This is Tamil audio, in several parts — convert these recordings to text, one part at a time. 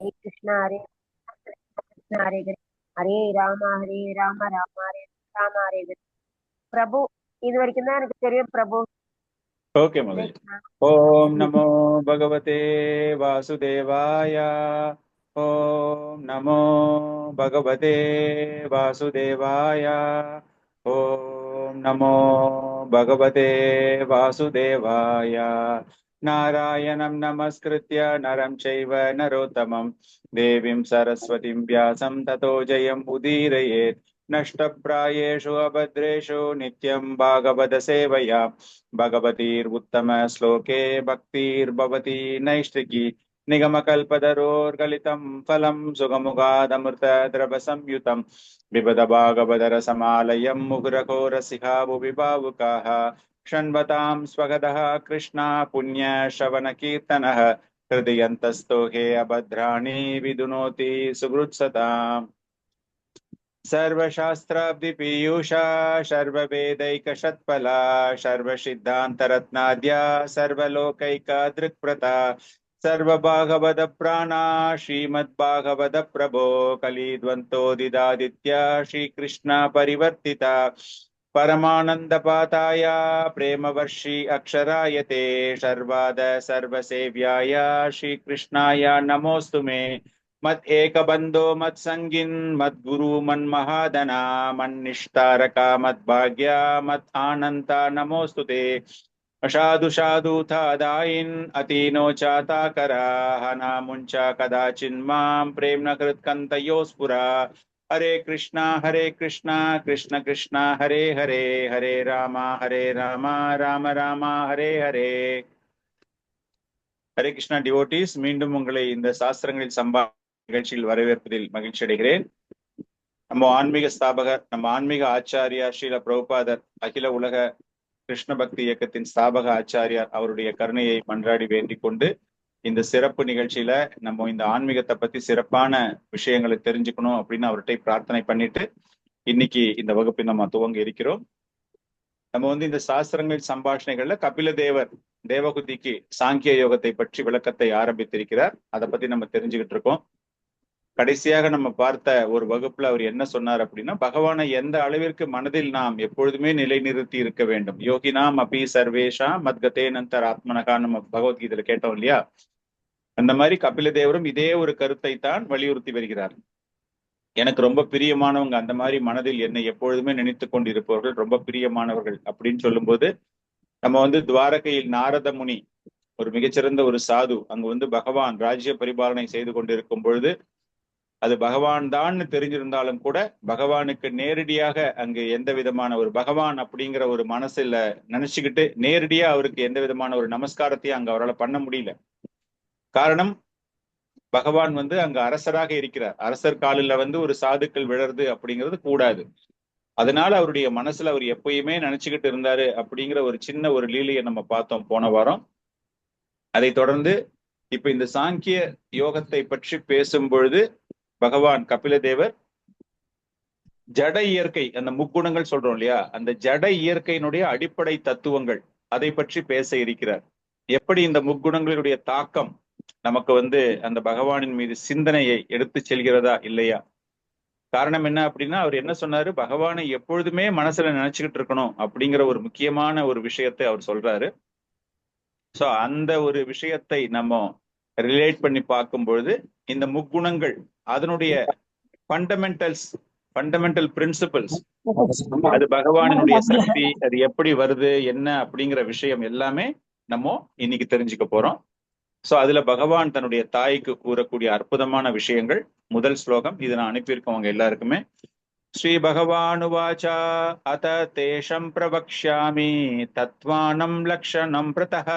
हरे कृष्णा कृष्णा हरे हरे राम राम हरे हरे பிரபு. இது வரைக்கும் தான் எனக்கு தெரியும் பிரபு. ओके हरे महोदय। कृष्णा। ओम नमो भगवते वासुदेवाय। ओम नमो भगवते वासुदेवाय। ओम नमो भगवते वासुदेवाय। नारायणं नमस्कृत्य नरं चैव नरोत्तमं देवीं सरस्वतीं व्यासं ततो जयम् उदीरयेत्। नष्टप्रायेषु अभद्रेषु नित्यं भागवत सेवया भगवतीर्उत्तम श्लोके भक्तिर्भवती नैष्ठिकी। निगमकल्पतरोर्गलितं फलं सुगमुखादमृत द्रव संयुतं पिबद भागवतरसमालयं मुहुरको रसिका भुवि भावुकाः। शृण्वतां स्वगतः कृष्णा पुण्यश्रवणकीर्तनः हृदयन्तस्थो हे अभद्राणि विदुनोति सुहृत्सताम्। सर्वशास्त्राब्धिपीयूषा सर्ववेदैकषत्फला सर्वसिद्धान्तरत्नाद्या सर्वलोकैकदृक्प्रता सर्वभागवतप्राणा श्रीमद्भागवत प्रभो कलिद्वन्द्वोदिदादित्य श्रीकृष्ण परिवर्तिता परमानन्दपाताय प्रेमवर्षि अक्षरायते शर्वाद सर्वसेव्याय श्रीकृष्णाय नमोऽस्तु मे। मत एक बंधो मत संगिन मत गुरु मन महादना मन निष्ठारका मत भाग्या मत आनंता नमोस्तुते। असाधु साधु था दाइन अतीनो चाता करा हना मुंचा कदाचिन्मां प्रेम न कृतकंतयो स्पुरा। हरे कृष्णा कृष्ण कृष्णा हरे हरे हरे रामा राम रामा हरे हरे। ஹரே கிருஷ்ணா டிவோட்டீஸ், மீண்டும் உங்களை இந்த சாஸ்திரங்களில் நிகழ்ச்சியில் வரவேற்பதில் மகிழ்ச்சி அடைகிறேன். நம்ம ஆன்மீக ஸ்தாபகர், நம்ம ஆன்மீக ஆச்சாரியா ஸ்ரீல பிரபுபாதர், அகில உலக கிருஷ்ண பக்தி இயக்கத்தின் ஸ்தாபக ஆச்சாரியார் அவருடைய கருணையை மன்றாடி வேண்டிக் கொண்டு இந்த சிறப்பு நிகழ்ச்சியில நம்ம இந்த ஆன்மீகத்தை பத்தி சிறப்பான விஷயங்களை தெரிஞ்சுக்கணும் அப்படின்னு அவர்கிட்ட பிரார்த்தனை பண்ணிட்டு இன்னைக்கு இந்த வகுப்பை நம்ம துவங்க இருக்கிறோம். நம்ம இந்த சாஸ்திரங்கள் சம்பாஷணைகள்ல கபில தேவர் தேவகுதிக்கு சாங்கிய யோகத்தை பற்றி விளக்கத்தை ஆரம்பித்திருக்கிறார். அதை பத்தி நம்ம தெரிஞ்சுக்கிட்டு இருக்கோம். கடைசியாக நம்ம பார்த்த ஒரு வகுப்புல அவர் என்ன சொன்னார் அப்படின்னா, பகவானை எந்த அளவிற்கு மனதில் நாம் எப்பொழுதுமே நிலைநிறுத்தி இருக்க வேண்டும். யோகினாம் அபி சர்வேஷா மத்கதே நந்தர் ஆத்மனகா நம்ம பகவத்கீதையில கேட்டோம் இல்லையா? அந்த மாதிரி கபில தேவரும் இதே ஒரு கருத்தை தான் வலியுறுத்தி வருகிறார். எனக்கு ரொம்ப பிரியமானவங்க, அந்த மாதிரி மனதில் என்னை எப்பொழுதுமே நினைத்து கொண்டிருப்பவர்கள் ரொம்ப பிரியமானவர்கள் அப்படின்னு சொல்லும்போது, நம்ம துவாரகையில் நாரத முனி ஒரு மிகச்சிறந்த ஒரு சாது அங்கு பகவான் ராஜ்ய பரிபாலனை செய்து கொண்டிருக்கும் பொழுது, அது பகவான் தான் தெரிஞ்சிருந்தாலும் கூட பகவானுக்கு நேரடியாக அங்கு எந்த விதமான ஒரு பகவான் அப்படிங்கிற ஒரு மனசுல நினைச்சுக்கிட்டு நேரடியா அவருக்கு எந்த விதமான ஒரு நமஸ்காரத்தையும் அங்க அவரால் பண்ண முடியல. காரணம், பகவான் அங்க அரசராக இருக்கிறார். அரசர் காலில் ஒரு சாதுக்கள் விழறது அப்படிங்கிறது கூடாது. அதனால அவருடைய மனசுல அவர் எப்பயுமே நினைச்சுக்கிட்டு இருந்தாரு அப்படிங்கிற ஒரு சின்ன ஒரு லீலையை நம்ம பார்த்தோம் போன வாரம். அதை தொடர்ந்து இப்ப இந்த சாங்கிய யோகத்தை பற்றி பேசும் பொழுது பகவான் கபில தேவர் ஜட இயற்கை, அந்த முக்குணங்கள் சொல்றோம் இல்லையா, அந்த ஜட இயற்கையினுடைய அடிப்படை தத்துவங்கள் அதை பற்றி பேச இருக்கிறார். எப்படி இந்த முக்குணங்களுடைய தாக்கம் நமக்கு அந்த பகவானின் மீது சிந்தனையை எடுத்து செல்கிறதா இல்லையா? காரணம் என்ன அப்படின்னா, அவர் என்ன சொன்னாரு, பகவானை எப்பொழுதுமே மனசுல நினைச்சுக்கிட்டு இருக்கணும் அப்படிங்கிற ஒரு முக்கியமான ஒரு விஷயத்தை அவர் சொல்றாரு. சோ அந்த ஒரு விஷயத்தை நம்ம ரிலேட் பண்ணி பார்க்கும் பொழுது இந்த முக்குணங்கள் அதனுடைய ஃபண்டமெண்டல் பிரின்சிபல்ஸ், அது பகவானுடைய சக்தி, அது எப்படி வருது என்ன அப்படிங்கிற விஷயம் எல்லாமே நம்ம இன்னைக்கு தெரிஞ்சுக்க போறோம். சோ அதுல பகவான் தன்னுடைய தாய்க்கு கூறக்கூடிய அற்புதமான விஷயங்கள். முதல் ஸ்லோகம் இது நான் அனுப்பியிருக்கவங்க எல்லாருக்குமே. ஸ்ரீ பகவானுவாச்சா அத தேஷம் பிரவக்ஷ்யாமி தத்வானம் லக்ஷணம் பிரதஹ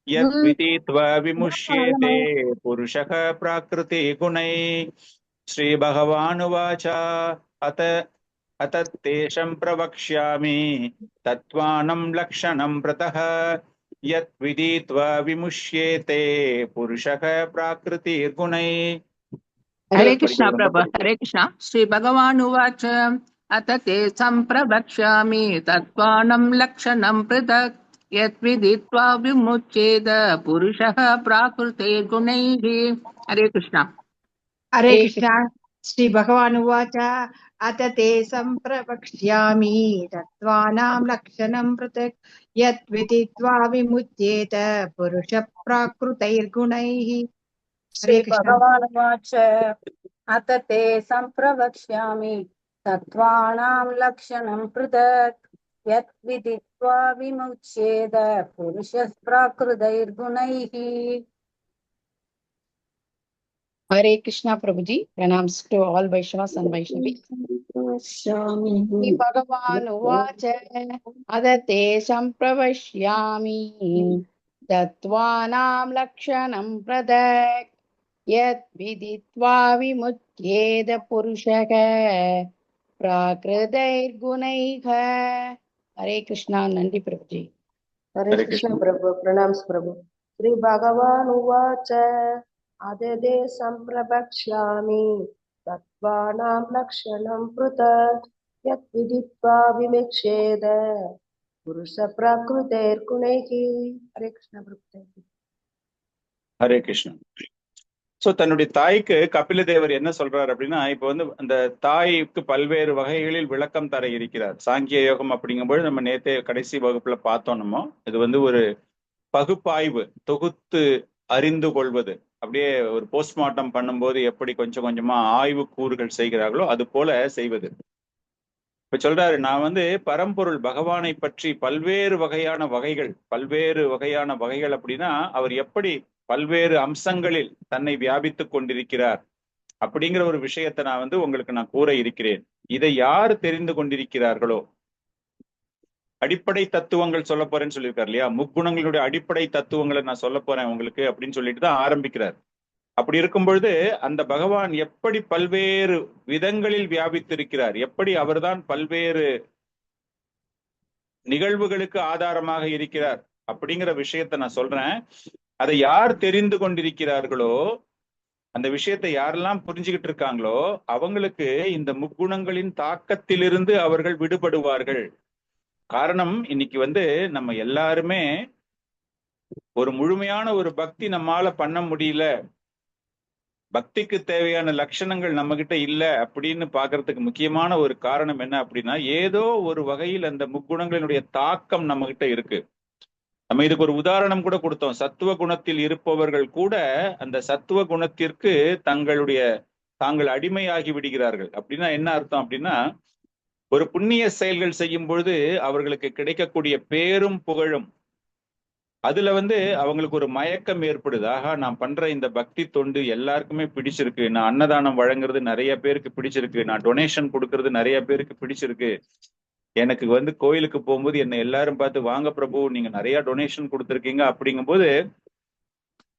யத் விதித்வ விமுஷ்யேதே புருஷக ப்ராக்ருதி குணை. ஸ்ரீ பகவானுவாச்சா அத தேஷம் பிரவக்ஷ்யாமி தத்வானம் லக்ஷணம் பிரதஹ यत् विदित्वा विमुष्येते पुरुषः प्राकृतिर्गुणैः। हरे कृष्णा प्रभु। हरे कृष्णा। श्री भगवान उवाच अत ते संप्रवक्ष्यामि तत्त्वानं लक्षणं पृथक् यत् विदित्वा विमुच्येत पुरुषः प्राकृतिर्गुणैः। हरे कृष्णा। हरे कृष्ण श्री भगवान् उवाच अथ ते सम्प्रवक्ष्यामि तत्त्वानां लक्षणं पृथक् यत् विदित्वा विमुच्येत पुरुष प्राकृतैर्गुणैः। हरे कृष्ण। श्रीभगवानुवाच अथ ते सम्प्रवक्ष्यामि तत्त्वानां लक्षणं पृथक् यत् विदित्वा विमुच्येत पुरुषः प्राकृतैर्गुणैः। Hare Krishna Prabhuji, pranams to all Vaishnavas and Vaishnavi. Shri Bhagavan Uvacha Adate Sampravashyami Tattvanam Lakshanam Pradak Yat Viditva Vimutyeda Purushaka Prakritair Gunaikha. Hare Krishna Nandi Prabhuji. हरे कृष्ण प्रभु प्रणाम प्रभु श्री भगवान् उवाच आददे सम्प्रवक्ष्यामि तत्त्वानां लक्षणं पृथक् यत् विदित्वा विमुच्येत पुरुष प्रकृतेर्गुणैः। हरे कृष्ण प्रभु। ஹரே கிருஷ்ணன். சோ தன்னுடைய தாய்க்கு கபில தேவர் என்ன சொல்றாரு அப்படின்னா, இப்ப வந்து அந்த தாய்க்கு பல்வேறு வகைகளில் விளக்கம் தர இருக்கிறார். சாங்கிய யோகம் அப்படிங்கும்போது நம்ம நேத்தே கடைசி வகுப்புல பார்த்தோம். நம்ம இது வந்து ஒரு பகுப்பாய்வு, தொகுத்து அறிந்து கொள்வது. அப்படியே ஒரு போஸ்ட்மார்ட்டம் பண்ணும்போது எப்படி கொஞ்சம் கொஞ்சமா ஆய்வு கூறுகள் செய்கிறார்களோ அது போல செய்வது. இப்ப சொல்றாரு, நான் வந்து பரம்பொருள் பகவானை பற்றி பல்வேறு வகையான வகைகள் அப்படின்னா அவர் எப்படி பல்வேறு அம்சங்களில் தன்னை வியாபித்துக் கொண்டிருக்கிறார் அப்படிங்கிற ஒரு விஷயத்தை நான் வந்து உங்களுக்கு நான் கூற இருக்கிறேன். இதை யார் தெரிந்து கொண்டிருக்கிறார்களோ, அடிப்படை தத்துவங்கள் சொல்ல போறேன்னு சொல்லியிருக்காரு இல்லையா, முக்குணங்களுடைய அடிப்படை தத்துவங்களை நான் சொல்ல போறேன் உங்களுக்கு அப்படின்னு சொல்லிட்டு தான் ஆரம்பிக்கிறார். அப்படி இருக்கும் பொழுது அந்த பகவான் எப்படி பல்வேறு விதங்களில் வியாபித்திருக்கிறார், எப்படி அவர்தான் பல்வேறு நிகழ்வுகளுக்கு ஆதாரமாக இருக்கிறார் அப்படிங்கிற விஷயத்த நான் சொல்றேன். அதை யார் தெரிந்து கொண்டிருக்கிறார்களோ, அந்த விஷயத்தை யாரெல்லாம் புரிஞ்சுக்கிட்டு இருக்காங்களோ அவங்களுக்கு இந்த முக்குணங்களின் தாக்கத்திலிருந்து அவர்கள் விடுபடுவார்கள். காரணம், இன்னைக்கு வந்து நம்ம எல்லாருமே ஒரு முழுமையான ஒரு பக்தி நம்மால பண்ண முடியல, பக்திக்கு தேவையான லட்சணங்கள் நம்ம கிட்ட இல்ல அப்படின்னு பாக்குறதுக்கு முக்கியமான ஒரு காரணம் என்ன அப்படின்னா, ஏதோ ஒரு வகையில் அந்த முக்குணங்களினுடைய தாக்கம் நம்ம கிட்ட இருக்கு. நம்ம இதுக்கு ஒரு உதாரணம் கூட கொடுத்தோம். சத்துவ குணத்தில் இருப்பவர்கள் கூட அந்த சத்துவ குணத்திற்கு தாங்கள் அடிமையாகி விடுகிறார்கள். அப்படின்னா என்ன அர்த்தம் அப்படின்னா, ஒரு புண்ணிய செயல்கள் செய்யும் பொழுது அவர்களுக்கு கிடைக்கக்கூடிய பேரும் புகழும், அதுல வந்து அவங்களுக்கு ஒரு மயக்கம் ஏற்படுது. ஆகா, நான் பண்ற இந்த பக்தி தொண்டு எல்லாருக்குமே பிடிச்சிருக்கு, நான் அன்னதானம் வழங்குறது நிறைய பேருக்கு பிடிச்சிருக்கு, நான் டொனேஷன் கொடுக்கறது நிறைய பேருக்கு பிடிச்சிருக்கு, எனக்கு வந்து கோயிலுக்கு போகும்போது என்னை எல்லாரும் பார்த்து வாங்க பிரபு நீங்க நிறைய டொனேஷன் கொடுத்துருக்கீங்க அப்படிங்கும்போது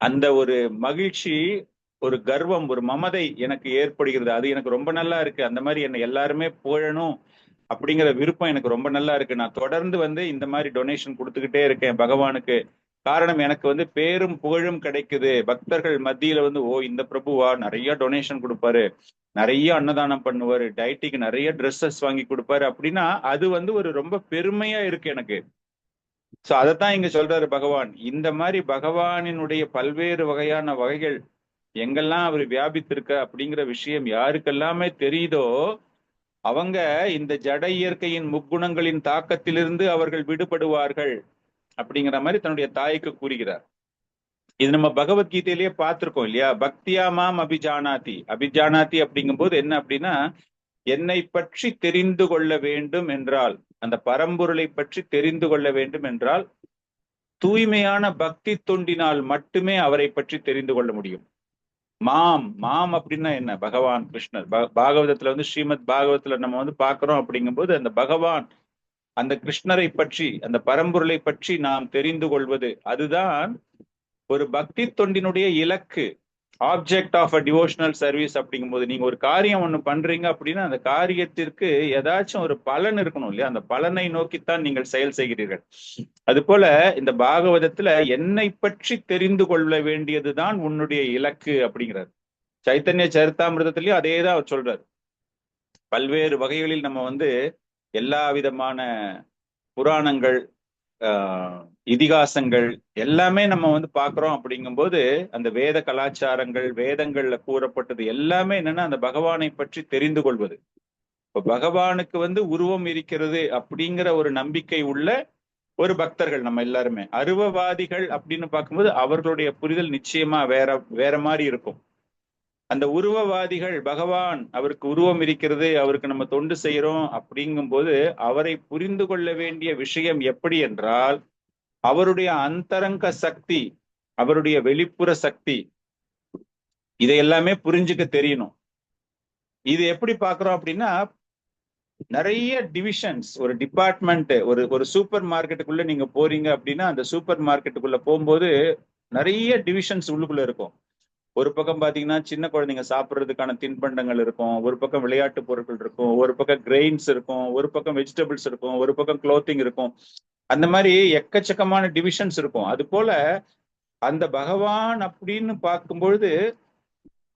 அந்த ஒரு மகிழ்ச்சி, ஒரு கர்வம், ஒரு மமதை எனக்கு ஏற்படுகிறது. அது எனக்கு ரொம்ப நல்லா இருக்கு. அந்த மாதிரி என்னை எல்லாருமே புகழணும் அப்படிங்கிற விருப்பம் எனக்கு ரொம்ப நல்லா இருக்கு. நான் தொடர்ந்து வந்து இந்த மாதிரி டொனேஷன் கொடுத்துக்கிட்டே இருக்கேன் பகவானுக்கு. காரணம், எனக்கு வந்து பேரும் புகழும் கிடைக்குது. பக்தர்கள் மத்தியில வந்து ஓ இந்த பிரபுவா நிறைய டொனேஷன் கொடுப்பாரு, நிறைய அன்னதானம் பண்ணுவாரு, டைட்டிக்கு நிறைய ட்ரெஸ்ஸஸ் வாங்கி கொடுப்பாரு அப்படின்னா அது வந்து ஒரு ரொம்ப பெருமையா இருக்கு எனக்கு. சோ அதைத்தான் இங்க சொல்றாரு பகவான். இந்த மாதிரி பகவானினுடைய பல்வேறு வகையான வகைகள் எங்கெல்லாம் அவர் வியாபித்திருக்க அப்படிங்கிற விஷயம் யாருக்கெல்லாமே தெரியுதோ அவங்க இந்த ஜட இயற்கையின் முக்குணங்களின் தாக்கத்திலிருந்து அவர்கள் விடுபடுவார்கள் அப்படிங்கிற மாதிரி தன்னுடைய தாய்க்கு கூறுகிறார். இது நம்ம பகவத்கீதையிலேயே பார்த்திருக்கோம் இல்லையா. பக்தியாமாம் அபிஜானாதி அப்படிங்கும் போது என்ன அப்படின்னா, என்னை பற்றி தெரிந்து கொள்ள வேண்டும் என்றால், அந்த பரம்பொருளை பற்றி தெரிந்து கொள்ள வேண்டும் என்றால் தூய்மையான பக்தி தொண்டினால் மட்டுமே அவரை பற்றி தெரிந்து கொள்ள முடியும். மாம் அப்படின்னா என்ன? பகவான் கிருஷ்ணர். பாகவதத்துல வந்து ஸ்ரீமத் பாகவத்துல நம்ம வந்து பாக்குறோம். அப்படிங்கும்போது அந்த பகவான், அந்த கிருஷ்ணரை பற்றி, அந்த பரம்பொருளை பற்றி நாம் தெரிந்து கொள்வது, அதுதான் ஒரு பக்தி தொண்டினுடைய இலக்கு, object of a devotional service. அப்படிங்கும்போது நீங்க ஒரு காரியம் ஒண்ணு பண்றீங்க அப்படின்னா அந்த காரியத்திற்கு ஏதாச்சும் ஒரு பலன் இருக்கணும் இல்லையா, அந்த பலனை நோக்கித்தான் நீங்கள் செயல் செய்கிறீர்கள். அது போல இந்த பாகவதத்துல என்னை பற்றி தெரிந்து கொள்ள வேண்டியதுதான் உன்னுடைய இலக்கு அப்படிங்கிறார். சைத்தன்ய சரிதாமிர்தத்திலயும் அதே தான் அவர் சொல்றாரு. பல்வேறு வகைகளில் நம்ம வந்து எல்லா விதமான புராணங்கள், இதிகாசங்கள் எல்லாமே நம்ம வந்து பாக்குறோம். அப்படிங்கும்போது அந்த வேத கலாச்சாரங்கள், வேதங்கள்ல கூறப்பட்டது எல்லாமே என்னன்னா அந்த பகவானை பற்றி தெரிந்து கொள்வது. இப்ப பகவானுக்கு வந்து உருவம் இருக்கிறது அப்படிங்கிற ஒரு நம்பிக்கை உள்ள ஒரு பக்தர்கள் நம்ம எல்லாருமே. அருவவாதிகள் அப்படின்னு பார்க்கும்போது அவர்களுடைய புரிதல் நிச்சயமா வேற மாதிரி இருக்கும். அந்த உருவவாதிகள், பகவான் அவருக்கு உருவம் இருக்கிறது, அவருக்கு நம்ம தொண்டு செய்யறோம் அப்படிங்கும்போது அவரை புரிந்து கொள்ள வேண்டிய விஷயம் எப்படி என்றால் அவருடைய அந்தரங்க சக்தி, அவருடைய வெளிப்புற சக்தி, இதை எல்லாமே புரிஞ்சுக்க தெரியணும். இது எப்படி பாக்குறோம் அப்படின்னா நிறைய டிவிஷன்ஸ், ஒரு டிபார்ட்மெண்ட், ஒரு சூப்பர் மார்க்கெட்டுக்குள்ள நீங்க போறீங்க அப்படின்னா அந்த சூப்பர் மார்க்கெட்டுக்குள்ள போகும்போது நிறைய டிவிஷன்ஸ் உள்ளுக்குள்ள இருக்கும். ஒரு பக்கம் பாத்தீங்கன்னா சின்ன குழந்தைங்க சாப்பிட்றதுக்கான தின்பண்டங்கள் இருக்கும், ஒரு பக்கம் விளையாட்டு பொருட்கள் இருக்கும், ஒரு பக்கம் கிரெயின்ஸ் இருக்கும், ஒரு பக்கம் வெஜிடபிள்ஸ் இருக்கும், ஒரு பக்கம் க்ளோத்திங் இருக்கும். அந்த மாதிரி எக்கச்சக்கமான டிவிஷன்ஸ் இருக்கும். அது போல அந்த பகவான் அப்படின்னு பார்க்கும்பொழுது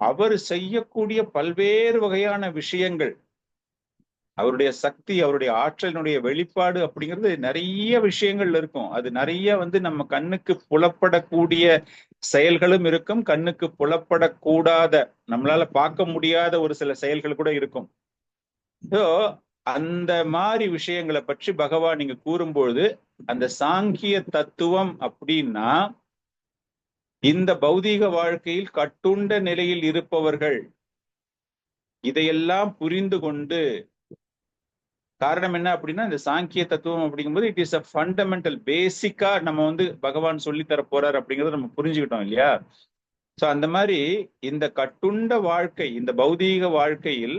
அவர் செய்யக்கூடிய பல்வேறு வகையான விஷயங்கள், அவருடைய சக்தி, அவருடைய ஆற்றலினுடைய வெளிப்பாடு அப்படிங்கிறது நிறைய விஷயங்கள் இருக்கும். அது நிறைய வந்து நம்ம கண்ணுக்கு புலப்படக்கூடிய செயல்களும் இருக்கும், கண்ணுக்கு புலப்படக்கூடாத, நம்மளால பார்க்க முடியாத ஒரு சில செயல்கள் கூட இருக்கும். ஸோ அந்த மாதிரி விஷயங்களை பற்றி பகவான் நீங்க கூறும்பொழுது அந்த சாங்கிய தத்துவம் அப்படின்னா இந்த பௌதீக வாழ்க்கையில் கட்டுண்ட நிலையில் இருப்பவர்கள் இதையெல்லாம் புரிந்து கொண்டு, காரணம் என்ன அப்படின்னா இந்த சாங்கிய தத்துவம் அப்படிங்கும்போது இட் இஸ் அ ஃபண்டமெண்டல், பேசிக்கா நம்ம வந்து பகவான் சொல்லி தர போறார் அப்படிங்கறத நம்ம புரிஞ்சுக்கிட்டோம் இல்லையா? சோ அந்த மாதிரி இந்த கட்டுண்ட வாழ்க்கை, இந்த பௌதீக வாழ்க்கையில்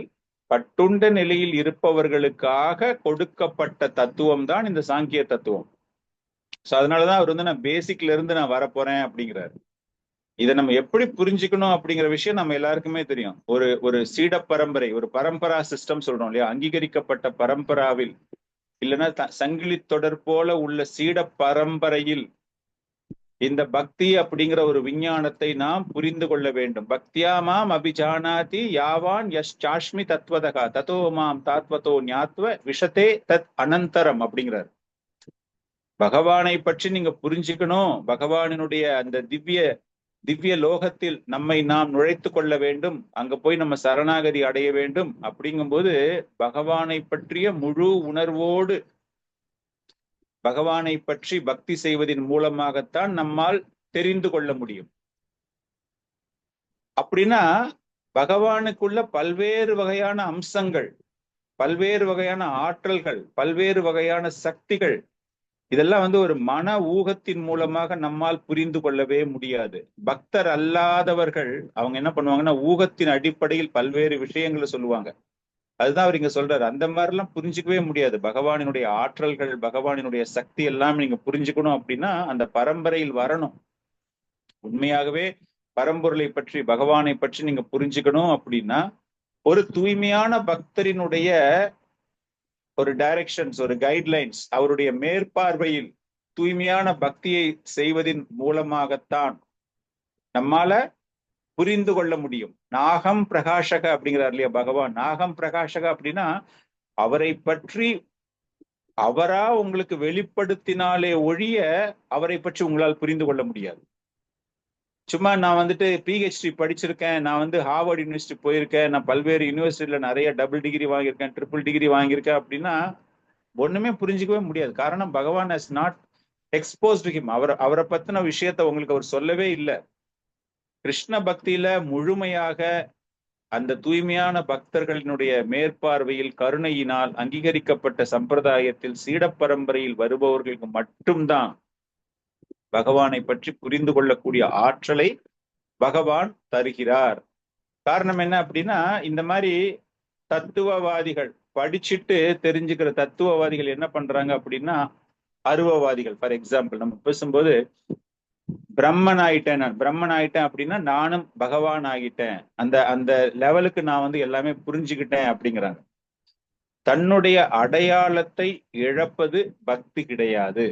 கட்டுண்ட நிலையில் இருப்பவர்களுக்காக கொடுக்கப்பட்ட தத்துவம் தான் இந்த சாங்கிய தத்துவம். சோ அதனாலதான் அவர் வந்து நான் பேசிக்ல இருந்து நான் வரப்போறேன் அப்படிங்கிறாரு. இதை நம்ம எப்படி புரிஞ்சுக்கணும் அப்படிங்கிற விஷயம் நம்ம எல்லாருக்குமே தெரியும். ஒரு சீட பரம்பரை, ஒரு பரம்பரா சிஸ்டம் சொல்றோம் இல்லையா? அங்கீகரிக்கப்பட்ட பரம்பராவில் இல்லைன்னா சங்கிலி தொடர் போல உள்ள சீட பரம்பரையில் இந்த பக்தி அப்படிங்கிற ஒரு விஞ்ஞானத்தை நாம் புரிந்து கொள்ள வேண்டும். பக்தியா மாம் அபிஜானாதி யாவான் யஷ் சாஷ்மி தத்வதகா ததோ மாம் தாத்வதோ ஞாத்வ விஷத்தே தத் அனந்தரம் அப்படிங்கிறார். பகவானை பற்றி நீங்க புரிஞ்சுக்கணும், பகவானினுடைய அந்த திவ்ய லோகத்தில் நம்மை நாம் நுழைத்து கொள்ள வேண்டும், அங்க போய் நம்ம சரணாகதி அடைய வேண்டும். அப்படிங்கும்போது பகவானை பற்றிய முழு உணர்வோடு பகவானை பற்றி பக்தி செய்வதன் மூலமாகத்தான் நம்மால் தெரிந்து கொள்ள முடியும். அப்படின்னா பகவானுக்குள்ள பல்வேறு வகையான அம்சங்கள், பல்வேறு வகையான ஆற்றல்கள், பல்வேறு வகையான சக்திகள், இதெல்லாம் வந்து ஒரு மன ஊகத்தின் மூலமாக நம்மால் புரிந்து கொள்ளவே முடியாது. பக்தர் அல்லாதவர்கள் அவங்க என்ன பண்ணுவாங்கன்னா ஊகத்தின் அடிப்படையில் பல்வேறு விஷயங்களை சொல்லுவாங்க. அதுதான் அவர் இங்க சொல்றாரு. அந்த மாதிரி எல்லாம் புரிஞ்சுக்கவே முடியாது. பகவானினுடைய ஆற்றல்கள், பகவானினுடைய சக்தி எல்லாம் நீங்க புரிஞ்சுக்கணும் அப்படின்னா அந்த பரம்பரையில் வரணும். உண்மையாகவே பரம்பொருளை பற்றி, பகவானை பற்றி நீங்க புரிஞ்சுக்கணும் அப்படின்னா ஒரு தூய்மையான பக்தரினுடைய ஒரு டைரக்ஷன்ஸ், ஒரு கைட்லைன்ஸ், அவருடைய மேற்பார்வையில் தூய்மையான பக்தியை செய்வதன் மூலமாகத்தான் நம்மால புரிந்து கொள்ள முடியும். நாகம் பிரகாஷக அப்படிங்கிறார் இல்லையா பகவான்? நாகம் பிரகாஷக அப்படின்னா அவரை பற்றி அவரா உங்களுக்கு வெளிப்படுத்தினாலே ஒழிய அவரை பற்றி உங்களால் புரிந்து கொள்ள முடியாது. சும்மா நான் வந்துட்டு PhD படிச்சிருக்கேன், நான் வந்து ஹார்வர்ட் யூனிவர்சிட்டி போயிருக்கேன், நான் பல்வேறு யூனிவர்சிட்டியில நிறைய டபுள் டிகிரி வாங்கியிருக்கேன், ட்ரிபிள் டிகிரி வாங்கியிருக்கேன் அப்படின்னா ஒண்ணுமே புரிஞ்சுக்கவே முடியாது. காரணம் பகவான் ஹஸ் நாட் எக்ஸ்போஸ்ட் ஹிம். அவரை பத்தின விஷயத்த உங்களுக்கு அவர் சொல்லவே இல்லை. கிருஷ்ண பக்தியில முழுமையாக அந்த தூய்மையான பக்தர்களினுடைய மேற்பார்வையில் கருணையினால் அங்கீகரிக்கப்பட்ட சம்பிரதாயத்தில் சீட பரம்பரையில் வருபவர்களுக்கு மட்டும்தான் பகவானை பற்றி புரிந்து கொள்ளக்கூடிய ஆற்றலை பகவான் தருகிறார். காரணம் என்ன அப்படின்னா இந்த மாதிரி தத்துவவாதிகள், படிச்சுட்டு தெரிஞ்சுக்கிற தத்துவவாதிகள் என்ன பண்றாங்க அப்படின்னா அருவவாதிகள். ஃபார் எக்ஸாம்பிள் நம்ம பேசும்போது பிரம்மன் ஆயிட்டேன் அப்படின்னா நானும் பகவான் ஆகிட்டேன், அந்த லெவலுக்கு நான் வந்து எல்லாமே புரிஞ்சுக்கிட்டேன் அப்படிங்கிறாங்க. தன்னுடைய அடையாளத்தை இழப்பது பக்தி கிடையாது.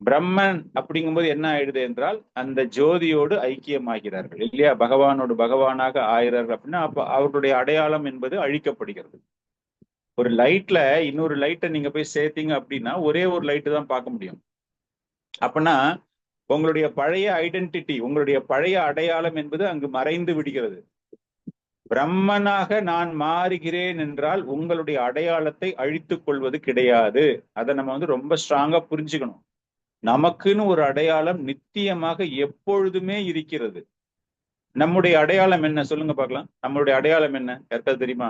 பிரம்மன் அப்படிங்கும்போது என்ன ஆயிடுது என்றால் அந்த ஜோதியோடு ஐக்கியமாகிறார்கள் இல்லையா? பகவானோடு பகவானாக ஆகிறார்கள் அப்படின்னா அப்ப அவர்களுடைய அடையாளம் என்பது அழிக்கப்படுகிறது. ஒரு லைட்ல இன்னொரு லைட்டை நீங்க போய் சேர்த்தீங்க அப்படின்னா ஒரே ஒரு லைட்டு தான் பார்க்க முடியும். அப்படின்னா உங்களுடைய பழைய ஐடென்டிட்டி, உங்களுடைய பழைய அடையாளம் என்பது அங்கு மறைந்து விடுகிறது. பிரம்மனாக நான் மாறுகிறேன் என்றால் உங்களுடைய அடையாளத்தை அழித்துக் கொள்வது கிடையாது. அதை நம்ம வந்து ரொம்ப ஸ்ட்ராங்கா புரிஞ்சுக்கணும். நமக்குன்னு ஒரு அடையாளம் நித்தியமாக எப்பொழுதுமே இருக்கிறது. நம்முடைய அடையாளம் என்ன சொல்லுங்க பார்க்கலாம். நம்மளுடைய அடையாளம் என்ன யாருக்காவது தெரியுமா?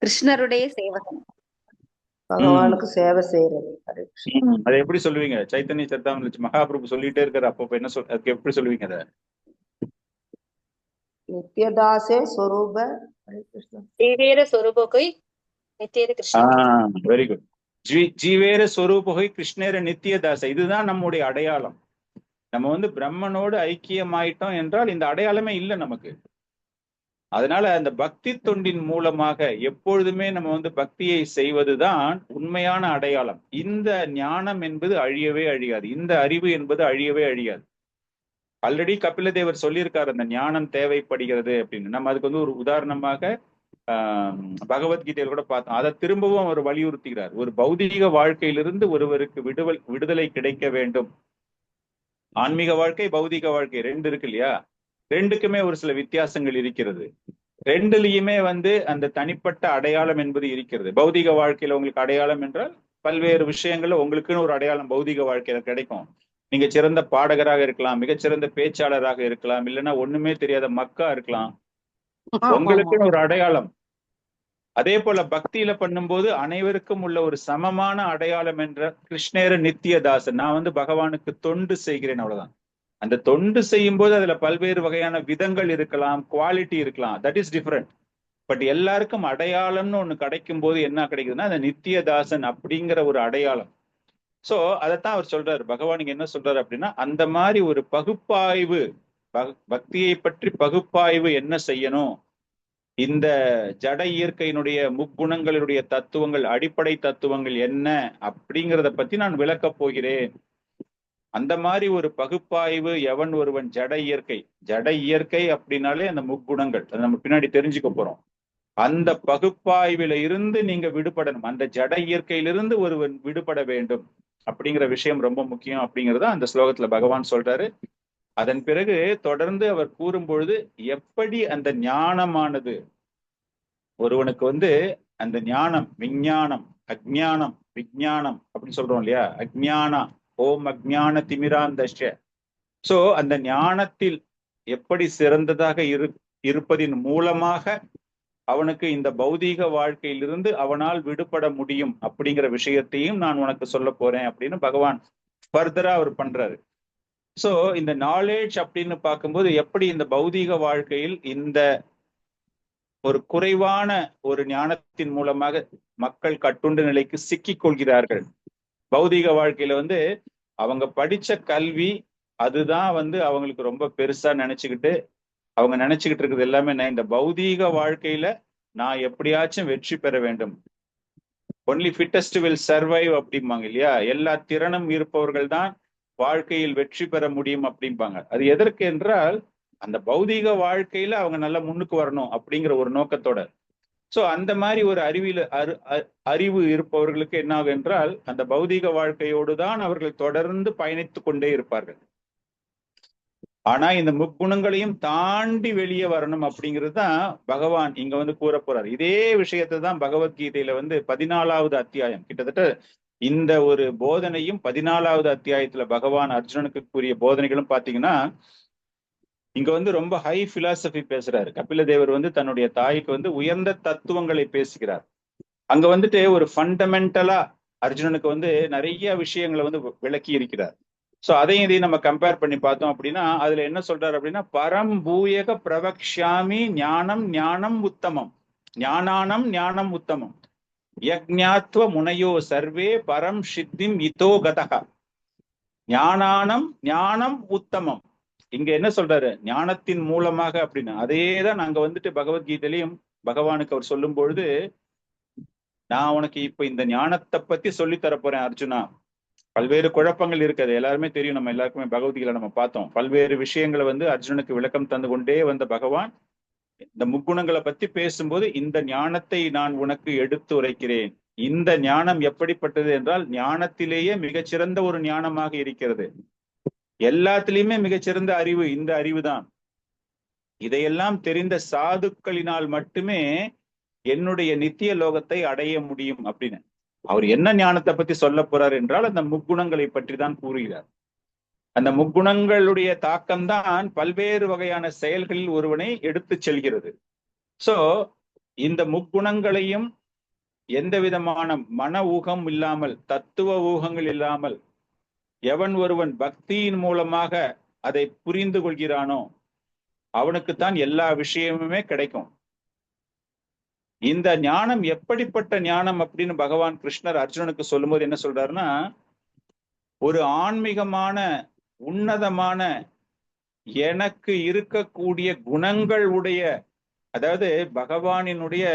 கிருஷ்ணருடைய சேவகன். பகவானுக்கு சேவை செய்யறது. ஹரே கிருஷ்ணா. அதை எப்படி சொல்லுவீங்க? சைத்தன்ய சரிதாமிரத் மகாபிரபு சொல்லிட்டே இருக்காரு. அப்போ என்ன அதுக்கு எப்படி சொல்லுவீங்க அதை? நித்யதாசே ஸ்வரூப. ஹரே கிருஷ்ணா. ஜீவேர சொரூபகை நித்தியர கிருஷ்ண. Very good. ஜீவேர ஸ்வரூபகை கிருஷ்ணேர நித்தியதாச. இதுதான் நம்முடைய அடையாளம். நம்ம வந்து பிரம்மனோடு ஐக்கியமாயிட்டோம் என்றால் இந்த அடையாளமே இல்லை நமக்கு. அதனால அந்த பக்தி தொண்டின் மூலமாக எப்பொழுதுமே நம்ம வந்து பக்தியை செய்வதுதான் உண்மையான அடையாளம். இந்த ஞானம் என்பது அழியவே அழியாது. இந்த அறிவு என்பது அழியவே அழியாது. ஆல்ரெடி கபில தேவர் சொல்லியிருக்காரு அந்த ஞானம் தேவைப்படுகிறது அப்படின்னு. நம்ம அதுக்கு வந்து ஒரு உதாரணமாக பகவத்கீதையில கூட பார்த்தோம். அதை திரும்பவும் அவர் வலியுறுத்துகிறார். ஒரு பௌதீக வாழ்க்கையிலிருந்து ஒருவருக்கு விடுதலை கிடைக்க வேண்டும். ஆன்மீக வாழ்க்கை, பௌதீக வாழ்க்கை ரெண்டு இருக்கு இல்லையா? ரெண்டுக்குமே ஒரு சில வித்தியாசங்கள் இருக்கிறது. ரெண்டுலயுமே வந்து அந்த தனிப்பட்ட அடையாளம் என்பது இருக்கிறது. பௌதீக வாழ்க்கையில உங்களுக்கு அடையாளம் என்றால் பல்வேறு விஷயங்கள்ல உங்களுக்குன்னு ஒரு அடையாளம் பௌதீக வாழ்க்கையில கிடைக்கும். நீங்க சிறந்த பாடகராக இருக்கலாம், மிகச்சிறந்த பேச்சாளராக இருக்கலாம், இல்லைன்னா ஒண்ணுமே தெரியாத மக்கா இருக்கலாம். உங்களுக்குன்னு ஒரு அடையாளம். அதே போல பக்தியில பண்ணும்போது அனைவருக்கும் உள்ள ஒரு சமமான அடையாளம் என்ற கிருஷ்ணேர நித்தியதாசன். நான் வந்து பகவானுக்கு தொண்டு செய்கிறேன், அவ்வளவுதான். அந்த தொண்டு செய்யும் போது அதுல பல்வேறு வகையான விதங்கள் இருக்கலாம், குவாலிட்டி இருக்கலாம். That is different. பட் எல்லாருக்கும் அடையாளம்னு ஒண்ணு கிடைக்கும் போது என்ன கிடைக்குதுன்னா அந்த நித்தியதாசன் அப்படிங்கிற ஒரு அடையாளம். சோ அதைத்தான் அவர் சொல்றாரு. பகவான் இங்க என்ன சொல்றாரு அப்படின்னா, அந்த மாதிரி ஒரு பகுப்பாய்வு, பக்தியை பற்றி பகுப்பாய்வு என்ன செய்யணும், இந்த ஜட இயற்கையினுடைய முக்குணங்களுடைய தத்துவங்கள், அடிப்படை தத்துவங்கள் என்ன அப்படிங்கிறத பத்தி நான் விளக்கப் போகிறேன். அந்த மாதிரி ஒரு பகுப்பாய்வு எவன் ஒருவன் ஜட இயற்கை அப்படின்னாலே அந்த முக்குணங்கள், அதை நம்ம பின்னாடி தெரிஞ்சுக்க போறோம். அந்த பகுப்பாய்வில இருந்து நீங்க விடுபடணும். அந்த ஜட இயற்கையிலிருந்து ஒருவன் விடுபட வேண்டும் அப்படிங்கிற விஷயம் ரொம்ப முக்கியம் அப்படிங்கிறத அந்த ஸ்லோகத்துல பகவான் சொல்றாரு. அதன் பிறகு தொடர்ந்து அவர் கூறும் பொழுது எப்படி அந்த ஞானமானது ஒருவனுக்கு வந்து அந்த ஞானம், விஞ்ஞானம், அஜ்ஞானம், விஞ்ஞானம் அப்படின்னு சொல்றோம் இல்லையா? அஜ்ஞானா ஓம் அஜ்ஞான திமிராந்தஷ்ய. சோ அந்த ஞானத்தில் எப்படி சிறந்ததாக இருப்பதின் மூலமாக அவனுக்கு இந்த பௌதீக வாழ்க்கையிலிருந்து அவனால் விடுபட முடியும் அப்படிங்கிற விஷயத்தையும் நான் உனக்கு சொல்ல போறேன் அப்படின்னு பகவான் ஃபர்தரா அவர் பண்றாரு. சோ இந்த நாலேஜ் அப்படின்னு பார்க்கும்போது எப்படி இந்த பௌதீக வாழ்க்கையில் இந்த ஒரு குறைவான ஒரு ஞானத்தின் மூலமாக மக்கள் கட்டுண்ட நிலைக்கு சிக்கிக் கொள்கிறார்கள். பௌதீக வாழ்க்கையில வந்து அவங்க படிச்ச கல்வி அதுதான் வந்து அவங்களுக்கு ரொம்ப பெருசா நினைச்சுக்கிட்டு அவங்க நினைச்சுக்கிட்டு இருக்குது எல்லாமே, நான் இந்த பௌதீக வாழ்க்கையில நான் எப்படியாச்சும் வெற்றி பெற வேண்டும். ஒன்லி ஃபிட்டஸ்ட் வில் சர்வைவ் அப்படிம்பாங்க இல்லையா? எல்லா திறனும் இருப்பவர்கள் தான் வாழ்க்கையில் வெற்றி பெற முடியும் அப்படிம்பாங்க. அது எதற்கு என்றால் அந்த பௌதீக வாழ்க்கையில அவங்க நல்லா முன்னுக்கு வரணும் அப்படிங்கிற ஒரு நோக்கத்தோட. சோ அந்த மாதிரி ஒரு அறிவு இருப்பவர்களுக்கு என்ன ஆகும் என்றால் அந்த பௌதீக வாழ்க்கையோடு தான் அவர்கள் தொடர்ந்து பயணித்து கொண்டே இருப்பார்கள். ஆனா இந்த முக்குணங்களையும் தாண்டி வெளியே வரணும் அப்படிங்கிறது தான் பகவான் இங்க வந்து கூற போறார். இதே விஷயத்தை தான் பகவத்கீதையில வந்து 14வது அத்தியாயம், கிட்டத்தட்ட இந்த ஒரு போதனையும் 14வது அத்தியாயத்துல பகவான் அர்ஜுனனுக்கு கூறிய போதனைகளும் பாத்தீங்கன்னா இங்க வந்து ரொம்ப ஹை பிலாசபி பேசுறாரு. கபில தேவர் வந்து தன்னுடைய தாய்க்கு வந்து உயர்ந்த தத்துவங்களை பேசுகிறார். அங்க வந்துட்டு ஒரு ஃபண்டமெண்டலா அர்ஜுனனுக்கு வந்து நிறைய விஷயங்களை வந்து விளக்கி இருக்கிறார். சோ அதையும் இதையும் நம்ம கம்பேர் பண்ணி பார்த்தோம் அப்படின்னா அதுல என்ன சொல்றாரு அப்படின்னா, பரம் பூயக பிரவக்ஷாமி ஞானம் ஞானம் உத்தமம், ஞானானம் ஞானம் உத்தமம், யக்ஞாத்வ முனையோ சர்வே பரம் சித்திம் இதோ கதக, ஞானானம் ஞானம் உத்தமம். இங்க என்ன சொல்றாரு? ஞானத்தின் மூலமாக அப்படின்னு. அதேதான் நாங்க வந்துட்டு பகவத்கீதையிலையும் பகவானுக்கு அவர் சொல்லும் பொழுது, நான் உனக்கு இப்ப இந்த ஞானத்தை பத்தி சொல்லி தரப்போறேன் அர்ஜுனா. பல்வேறு குழப்பங்கள் இருக்குது, எல்லாருமே தெரியும், நம்ம எல்லாருக்குமே பகவத்கீதையில நம்ம பார்த்தோம். பல்வேறு விஷயங்களை வந்து அர்ஜுனுக்கு விளக்கம் தந்து கொண்டே வந்த பகவான் இந்த முக்குணங்களை பத்தி பேசும்போது இந்த ஞானத்தை நான் உனக்கு எடுத்து உரைக்கிறேன். இந்த ஞானம் எப்படிப்பட்டது என்றால் ஞானத்திலேயே மிகச்சிறந்த ஒரு ஞானமாக இருக்கிறது. எல்லாத்திலையுமே மிகச்சிறந்த அறிவு இந்த அறிவுதான். இதையெல்லாம் தெரிந்த சாதுக்களினால் மட்டுமே என்னுடைய நித்திய லோகத்தை அடைய முடியும் அப்படின்னு அவர் என்ன ஞானத்தை பத்தி சொல்ல போறார் என்றால் அந்த முக்குணங்களை பற்றி தான் கூறுகிறார். அந்த முக்குணங்களுடைய தாக்கம்தான் பல்வேறு வகையான செயல்களில் ஒருவனை எடுத்து செல்கிறது. சோ இந்த முக்குணங்களையும் எந்த விதமான மன ஊகம் இல்லாமல், தத்துவ ஊகங்கள் இல்லாமல் எவன் ஒருவன் பக்தியின் மூலமாக அதை புரிந்து கொள்கிறானோ அவனுக்குத்தான் எல்லா விஷயமுமே கிடைக்கும். இந்த ஞானம் எப்படிப்பட்ட ஞானம் அப்படின்னு பகவான் கிருஷ்ணர் அர்ஜுனனுக்கு சொல்லும்போது என்ன சொல்றாருன்னா, ஒரு ஆன்மீகமான உன்னதமான எனக்கு இருக்கக்கூடிய குணங்கள் உடைய, அதாவது பகவானினுடைய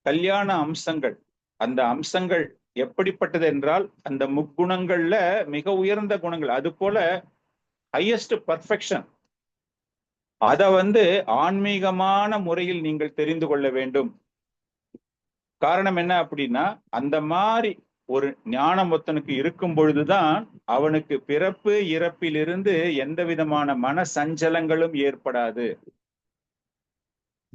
கல்யாண அம்சங்கள், அந்த அம்சங்கள் எப்படிப்பட்டது என்றால் அந்த முக்குணங்கள்ல மிக உயர்ந்த குணங்கள், அது போல ஹையஸ்ட் பர்ஃபெக்ஷன். அத ஆன்மீகமான முறையில் நீங்கள் தெரிந்து கொள்ள வேண்டும். காரணம் என்ன அப்படின்னா, அந்த மாதிரி ஒரு ஞானம் ஒருத்தனுக்கு இருக்கும் பொழுதுதான் அவனுக்கு பிறப்பு இறப்பிலிருந்து எந்த விதமான மன சஞ்சலங்களும் ஏற்படாது.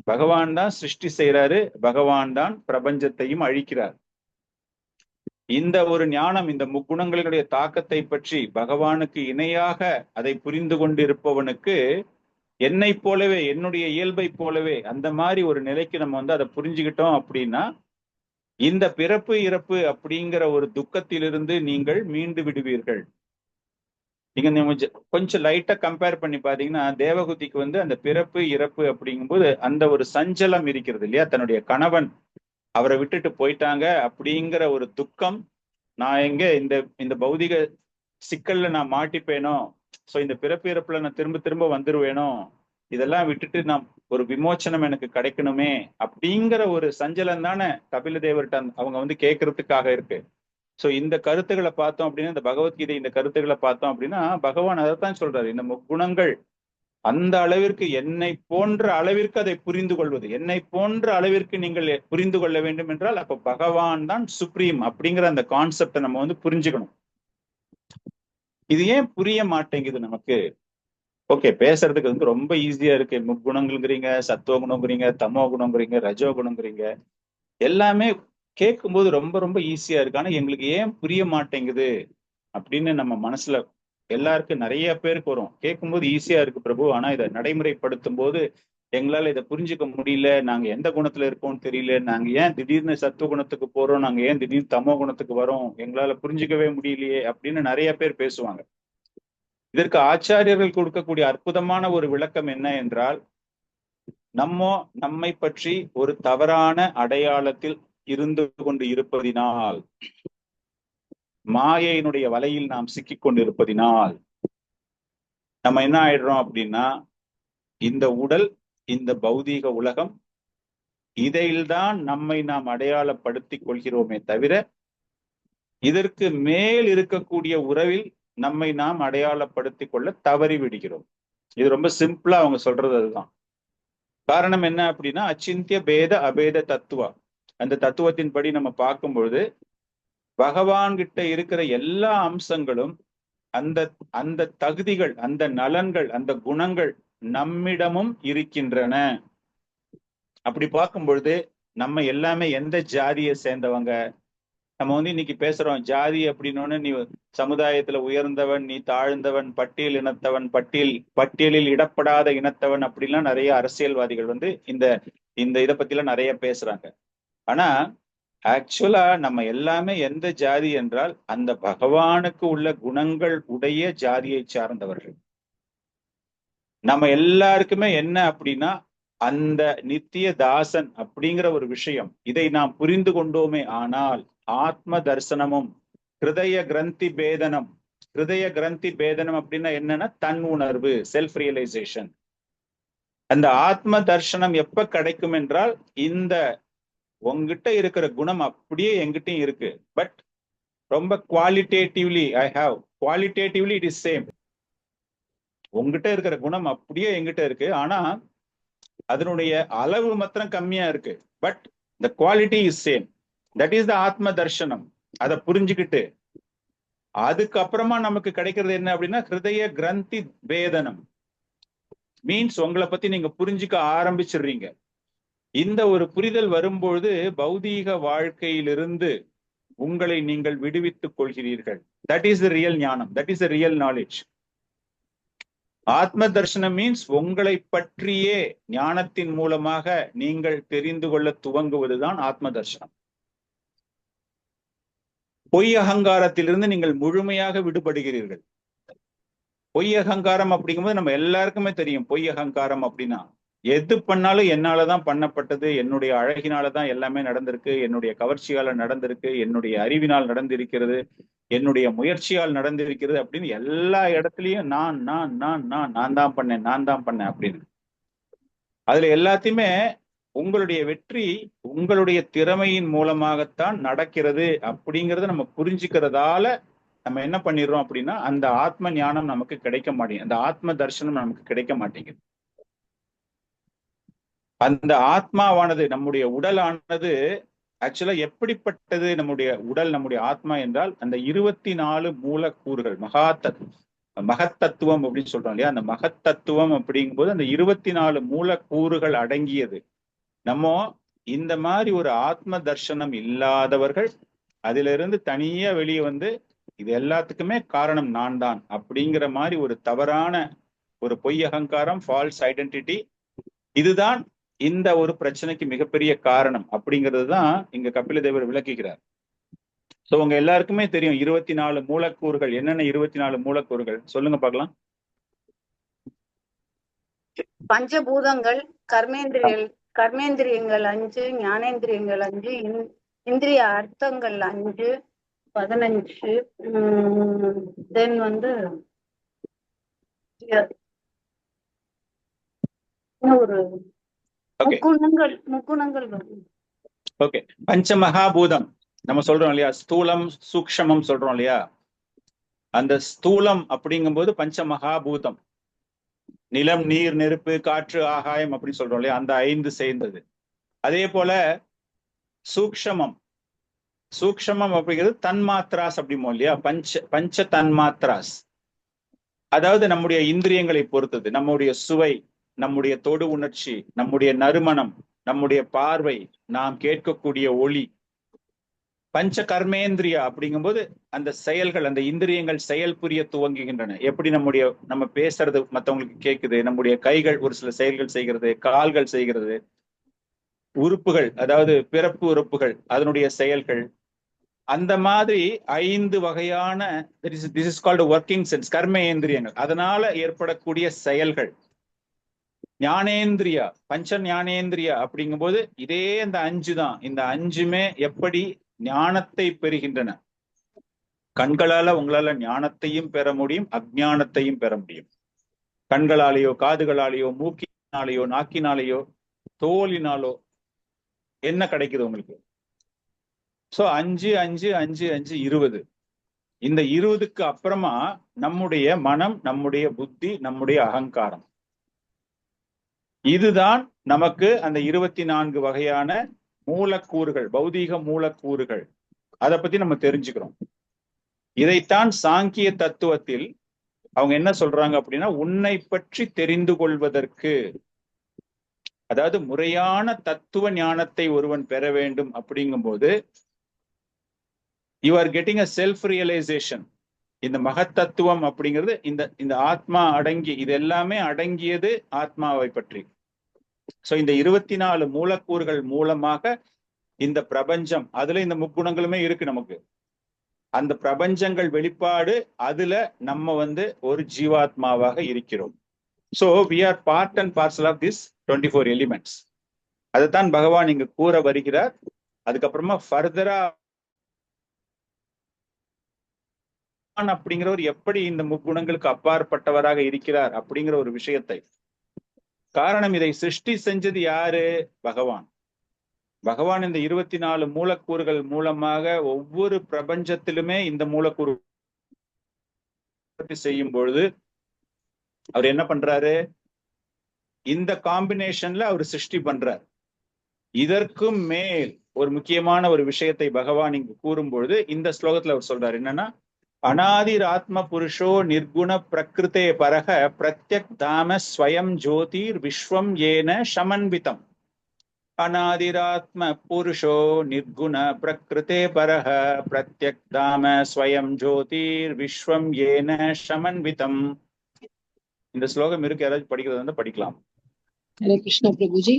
பகவான் தான் சிருஷ்டி செய்யறாரு, பகவான் தான் பிரபஞ்சத்தையும் அழிக்கிறார். இந்த ஒரு ஞானம், இந்த முக்குணங்களுடைய தாக்கத்தை பற்றி பகவானுக்கு இணையாக அதை புரிந்து கொண்டிருப்பவனுக்கு என்னை போலவே, என்னுடைய இயல்பை போலவே அந்த மாதிரி ஒரு நிலைக்கு நம்ம அதை புரிஞ்சுக்கிட்டோம் அப்படின்னா இந்த பிறப்பு இறப்பு அப்படிங்கிற ஒரு துக்கத்திலிருந்து நீங்கள் மீண்டு விடுவீர்கள். நீங்க கொஞ்சம் லைட்டா கம்பேர் பண்ணி பாத்தீங்கன்னா, தேவகுதிக்கு அந்த பிறப்பு இறப்பு அப்படிங்கும்போது அந்த ஒரு சஞ்சலம் இருக்கிறது இல்லையா, தன்னுடைய கணவன் அவரை விட்டுட்டு போயிட்டாங்க அப்படிங்கிற ஒரு துக்கம், நான் எங்க இந்த பௌதிக சிக்கல்ல நான் மாட்டிப்பேனோ, சோ இந்த பிறப்பு இறப்புல நான் திரும்ப திரும்ப வந்துருவேனோ, இதெல்லாம் விட்டுட்டு நான் ஒரு விமோச்சனம் எனக்கு கிடைக்கணுமே அப்படிங்கிற ஒரு சஞ்சலம் தானே கபில தேவர்கிட்ட அவங்க கேட்கறதுக்காக இருக்கு. சோ இந்த கருத்துக்களை பார்த்தோம் அப்படின்னா, இந்த பகவத்கீதை இந்த கருத்துக்களை பார்த்தோம் அப்படின்னா பகவான் அதைத்தான் சொல்றாரு. இந்த முக்குணங்கள் அந்த அளவிற்கு என்னை போன்ற அளவிற்கு அதை புரிந்து கொள்வது, என்னை போன்ற அளவிற்கு நீங்கள் புரிந்து கொள்ள வேண்டும் என்றால் அப்ப பகவான் தான் சுப்ரீம் அப்படிங்கிற அந்த கான்செப்டை நம்ம புரிஞ்சுக்கணும். இது ஏன் புரிய மாட்டேங்குது நமக்கு? ஓகே, பேசுறதுக்கு ரொம்ப ஈஸியா இருக்கு. முக்குணங்கள்ங்கிறீங்க, சத்துவ குணங்கிறீங்க, தமோ குணங்கிறீங்க, ரஜோ குணங்கிறீங்க, எல்லாமே கேட்கும்போது ரொம்ப ரொம்ப ஈஸியா இருக்கு. ஆனா எங்களுக்கு ஏன் புரிய மாட்டேங்குது அப்படின்னு நம்ம மனசுல எல்லாருக்கும் நிறைய பேருக்கு வரும். கேட்கும்போது ஈஸியா இருக்கு பிரபு, ஆனா இதை நடைமுறைப்படுத்தும் போது எங்களால இதை புரிஞ்சுக்க முடியல, நாங்க எந்த குணத்துல இருக்கோம்னு தெரியல, நாங்க ஏன் திடீர்னு சத்துவ குணத்துக்கு போறோம், நாங்க ஏன் திடீர்னு தமோ குணத்துக்கு வரோம், எங்களால புரிஞ்சுக்கவே முடியலையே அப்படின்னு நிறைய பேர் பேசுவாங்க. இதற்கு ஆச்சாரியர்கள் கொடுக்கக்கூடிய அற்புதமான ஒரு விளக்கம் என்ன என்றால், நம்மை பற்றி ஒரு தவறான அடையாளத்தில் இருந்து கொண்டு இருப்பதினால், மாயையினுடைய வலையில் நாம் சிக்கிக் கொண்டிருப்பதினால் நம்ம என்ன ஆயிடுறோம் அப்படின்னா, இந்த உடல், இந்த பௌதீக உலகம், இதில்தான் நம்மை நாம் அடையாளப்படுத்திக் கொள்கிறோமே தவிர இதற்கு மேல் இருக்கக்கூடிய உறவில் நம்மை நாம் அடையாளப்படுத்திக் கொள்ள தவறி விடுகிறோம். இது ரொம்ப சிம்பிளா அவங்க சொல்றது அதுதான். காரணம் என்ன அப்படின்னா, அச்சிந்திய பேத அபேத தத்துவா, அந்த தத்துவத்தின் படி நம்ம பார்க்கும்பொழுது பகவான் கிட்ட இருக்கிற எல்லா அம்சங்களும், அந்த தகுதிகள், அந்த நலன்கள், அந்த குணங்கள் நம்மிடமும் இருக்கின்றன. அப்படி பார்க்கும் பொழுது நம்ம எல்லாமே எந்த ஜாதியை சேர்ந்தவங்க? நம்ம இன்னைக்கு பேசுறோம் ஜாதி அப்படின்னு, நீ சமுதாயத்துல உயர்ந்தவன், நீ தாழ்ந்தவன், பட்டியல் இனத்தவன், பட்டியலில் இடப்படாத இனத்தவன் அப்படிலாம் நிறைய அரசியல்வாதிகள் இந்த இதை பத்தி எல்லாம் நிறைய பேசுறாங்க. ஆனா ஆக்சுவலா நம்ம எல்லாமே எந்த ஜாதி என்றால் அந்த பகவானுக்கு உள்ள குணங்கள் உடைய ஜாதியை சார்ந்தவர்கள். நம்ம எல்லாருக்குமே என்ன அப்படின்னா அந்த நித்திய தாசன் அப்படிங்கிற ஒரு விஷயம், இதை நாம் புரிந்து கொண்டோமே ஆனால் ஆத்ம தர்சனமும் ஹிருதய கிரந்தி பேதனம். ஹிருதய கிரந்தி பேதனம் அப்படின்னா என்னன்னா தன் உணர்வு, செல்ஃப் ரியலைசேஷன். அந்த ஆத்ம தர்சனம் எப்ப கிடைக்கும் என்றால், இந்த உங்ககிட்ட இருக்கிற குணம் அப்படியே எங்கிட்டையும் இருக்கு, பட் ரொம்ப qualitatively qualitatively it is same. உங்ககிட்ட இருக்கிற குணம் அப்படியே எங்கிட்ட இருக்கு, ஆனா அதனுடைய அளவு மாத்திரம் கம்மியா இருக்கு, but the quality is same. That is the ஆத்ம தர்ஷனம். அதை புரிஞ்சுக்கிட்டு அதுக்கப்புறமா நமக்கு கிடைக்கிறது என்ன அப்படின்னா ஹிருதய கிரந்தி வேதனம். மீன்ஸ் உங்களை பத்தி நீங்க புரிஞ்சுக்க ஆரம்பிச்சிடுறீங்க. இந்த ஒரு புரிதல் வரும்பொழுது பௌதீக வாழ்க்கையிலிருந்து உங்களை நீங்கள் விடுவித்துக் கொள்கிறீர்கள். தட் இஸ் த ரியல் ஞானம், that is the real knowledge. ஆத்ம தர்ஷனம் மீன்ஸ் உங்களை பற்றியே ஞானத்தின் மூலமாக நீங்கள் தெரிந்து கொள்ள துவங்குவதுதான் ஆத்ம தர்ஷனம். பொய் அகங்காரத்திலிருந்து நீங்கள் முழுமையாக விடுபடுகிறீர்கள். பொய் அகங்காரம் அப்படிங்கும்போது நம்ம எல்லாருக்குமே தெரியும். பொய் அகங்காரம் அப்படின்னா எது பண்ணாலும் என்னாலதான் பண்ணப்பட்டது, என்னுடைய அழகினாலதான் எல்லாமே நடந்திருக்கு, என்னுடைய கவர்ச்சியால நடந்திருக்கு, என்னுடைய அறிவினால் நடந்திருக்கிறது, என்னுடைய முயற்சியால் நடந்திருக்கிறது அப்படின்னு எல்லா இடத்துலயும் நான் நான் நான் நான் நான் தான் பண்ணேன், நான் தான் பண்ணேன் அப்படின்னு. அதுல எல்லாத்தையுமே உங்களுடைய வெற்றி உங்களுடைய திறமையின் மூலமாகத்தான் நடக்கிறது அப்படிங்கறத நம்ம புரிஞ்சுக்கிறதால நம்ம என்ன பண்ணிடுறோம் அப்படின்னா அந்த ஆத்ம ஞானம் நமக்கு கிடைக்க மாட்டேங்குது, அந்த ஆத்ம தர்சனம் நமக்கு கிடைக்க மாட்டேங்குது. அந்த ஆத்மாவானது, நம்முடைய உடலானது ஆக்சுவலா எப்படிப்பட்டது? நம்முடைய உடல், நம்முடைய ஆத்மா என்றால் அந்த 24 மூலக்கூறுகள், மகத்தத்துவம் அப்படின்னு சொல்றோம் இல்லையா? அந்த மகத்தத்துவம் அப்படிங்கும்போது அந்த 24 மூலக்கூறுகள் அடங்கியது. நம்ம இந்த மாதிரி ஒரு ஆத்ம தர்சனம் இல்லாதவர்கள் அதிலிருந்து தனியா வெளியே வந்து இது எல்லாத்துக்குமே காரணம் நான் தான் அப்படிங்கிற மாதிரி ஒரு தவறான ஒரு பொய் அகங்காரம், ஃபால்ஸ் ஐடென்டிட்டி, இதுதான் இந்த ஒரு பிரச்சனைக்கு மிகப்பெரிய காரணம் அப்படிங்கிறது தான் இங்க கபில தேவர் விளக்குகிறார். சோ உங்க எல்லாருக்குமே தெரியும் 24 மூலக்கூறுகள். என்னென்ன 24 மூலக்கூறுகள் சொல்லுங்க பார்க்கலாம். பஞ்சபூதங்கள், கர்மேந்திரியங்கள் 5, ஞானேந்திரியங்கள் 5, இந்திரிய அர்த்தங்கள் 5, 15. தென் ஒரு முக்குணங்கள் வரும். ஓகே, பஞ்ச மகாபூதம் நம்ம சொல்றோம் இல்லையா? ஸ்தூலம் சூக்ஷமம் சொல்றோம் இல்லையா? அந்த ஸ்தூலம் அப்படிங்கும்போது பஞ்ச மகாபூதம், நிலம், நீர், நெருப்பு, காற்று, ஆகாயம் அப்படின்னு சொல்றோம் இல்லையா? அந்த 5 சேர்ந்தது. அதே போல சூக்ஷமம் அப்படிங்கிறது தன்மாத்ராஸ் அப்படிமோ இல்லையா? பஞ்ச தன்மாத்ராஸ், அதாவது நம்முடைய இந்திரியங்களை பொறுத்தது. நம்முடைய சுவை, நம்முடைய தொடு உணர்ச்சி, நம்முடைய நறுமணம், நம்முடைய பார்வை, நாம் கேட்கக்கூடிய ஒளி. பஞ்ச கர்மேந்திரியா அப்படிங்கும்போது அந்த செயல்கள், அந்த இந்திரியங்கள் செயல் புரிய துவங்குகின்றன. எப்படி நம்ம பேசுறது மற்றவங்களுக்கு கேட்குது, நம்முடைய கைகள் ஒரு சில செயல்கள் செய்கிறது, கால்கள் செய்கிறது, உறுப்புகள் அதாவது பிறப்பு உறுப்புகள் அதனுடைய செயல்கள். அந்த மாதிரி 5 வகையான this is called working sense, கர்மேந்திரியங்கள், அதனால ஏற்படக்கூடிய செயல்கள். ஞானேந்திரியா, பஞ்ச ஞானேந்திரியா அப்படிங்கும்போது இதே இந்த 5 தான். இந்த 5மே எப்படி ஞானத்தை பெறுகின்றன? கண்களால உங்களால ஞானத்தையும் பெற முடியும், அஜ்ஞானத்தையும் பெற முடியும். கண்களாலேயோ, காதுகளாலேயோ, மூக்கினாலேயோ, நாக்கினாலேயோ, தோலினாலோ என்ன கிடைக்குது உங்களுக்கு? சோ 5 5 5 5 20. இந்த 20க்கு அப்புறமா நம்முடைய மனம், நம்முடைய புத்தி, நம்முடைய அகங்காரம், இதுதான் நமக்கு அந்த 24 வகையான மூலக்கூறுகள், பௌதீக மூலக்கூறுகள். அதை பத்தி நம்ம தெரிஞ்சுக்கிறோம். இதைத்தான் சாங்கிய தத்துவத்தில் அவங்க என்ன சொல்றாங்க அப்படின்னா, உன்னை பற்றி தெரிந்து கொள்வதற்கு, அதாவது முறையான தத்துவ ஞானத்தை ஒருவன் பெற வேண்டும் அப்படிங்கும்போது you are getting a self realisation. இந்த மகத்தத்துவம் அப்படிங்கிறது இந்த ஆத்மா அடங்கி, இது எல்லாமே அடங்கியது ஆத்மாவை பற்றி. சோ இந்த 24 மூலக்கூறுகள் மூலமாக இந்த பிரபஞ்சம், அதுல இந்த முக்குணங்களுமே இருக்கு நமக்கு. அந்த பிரபஞ்சங்கள் வெளிப்பாடு, அதுல நம்ம ஒரு ஜீவாத்மாவாக இருக்கிறோம். So we are part and parcel of this 24 elements. அதைத்தான் பகவான் இங்கு கூற வருகிறார். அதுக்கப்புறமா ஃபர்தரா அப்படிங்கிறவர் எப்படி இந்த முக்குணங்களுக்கு அப்பாற்பட்டவராக இருக்கிறார் அப்படிங்கிற ஒரு விஷயத்தை. காரணம், இதை சிருஷ்டி செஞ்சது யாரு? பகவான். பகவான் இந்த 24 மூலக்கூறுகள் மூலமாக ஒவ்வொரு பிரபஞ்சத்திலுமே இந்த மூலக்கூறு செய்யும் பொழுது அவர் என்ன பண்றாரு? இந்த காம்பினேஷன்ல அவர் சிருஷ்டி பண்றார். இதற்கும் மேல் ஒரு முக்கியமான ஒரு விஷயத்தை பகவான் இங்கு கூறும்பொழுது இந்த ஸ்லோகத்துல அவர் சொல்றாரு என்னன்னா, அநாதிர் ஆத்ம புருஷோ நிர்குண பிரகிருதே பரக பிரத்யக் தாம ஸ்வயம் ஜோதிர் விஸ்வம் ஏன சமன்விதம். அநாதிராத்ம புருஷோ நிர்குண பிரகிருதே பரக பிரத்யக் தாம ஸ்வயம் ஜோதிர் விஸ்வம் ஏன சமன்விதம். இந்த ஸ்லோகம் இருக்கு, யாராச்சும் படிக்கிறது வந்து படிக்கலாம். हरे कृष्ण प्रभु जी।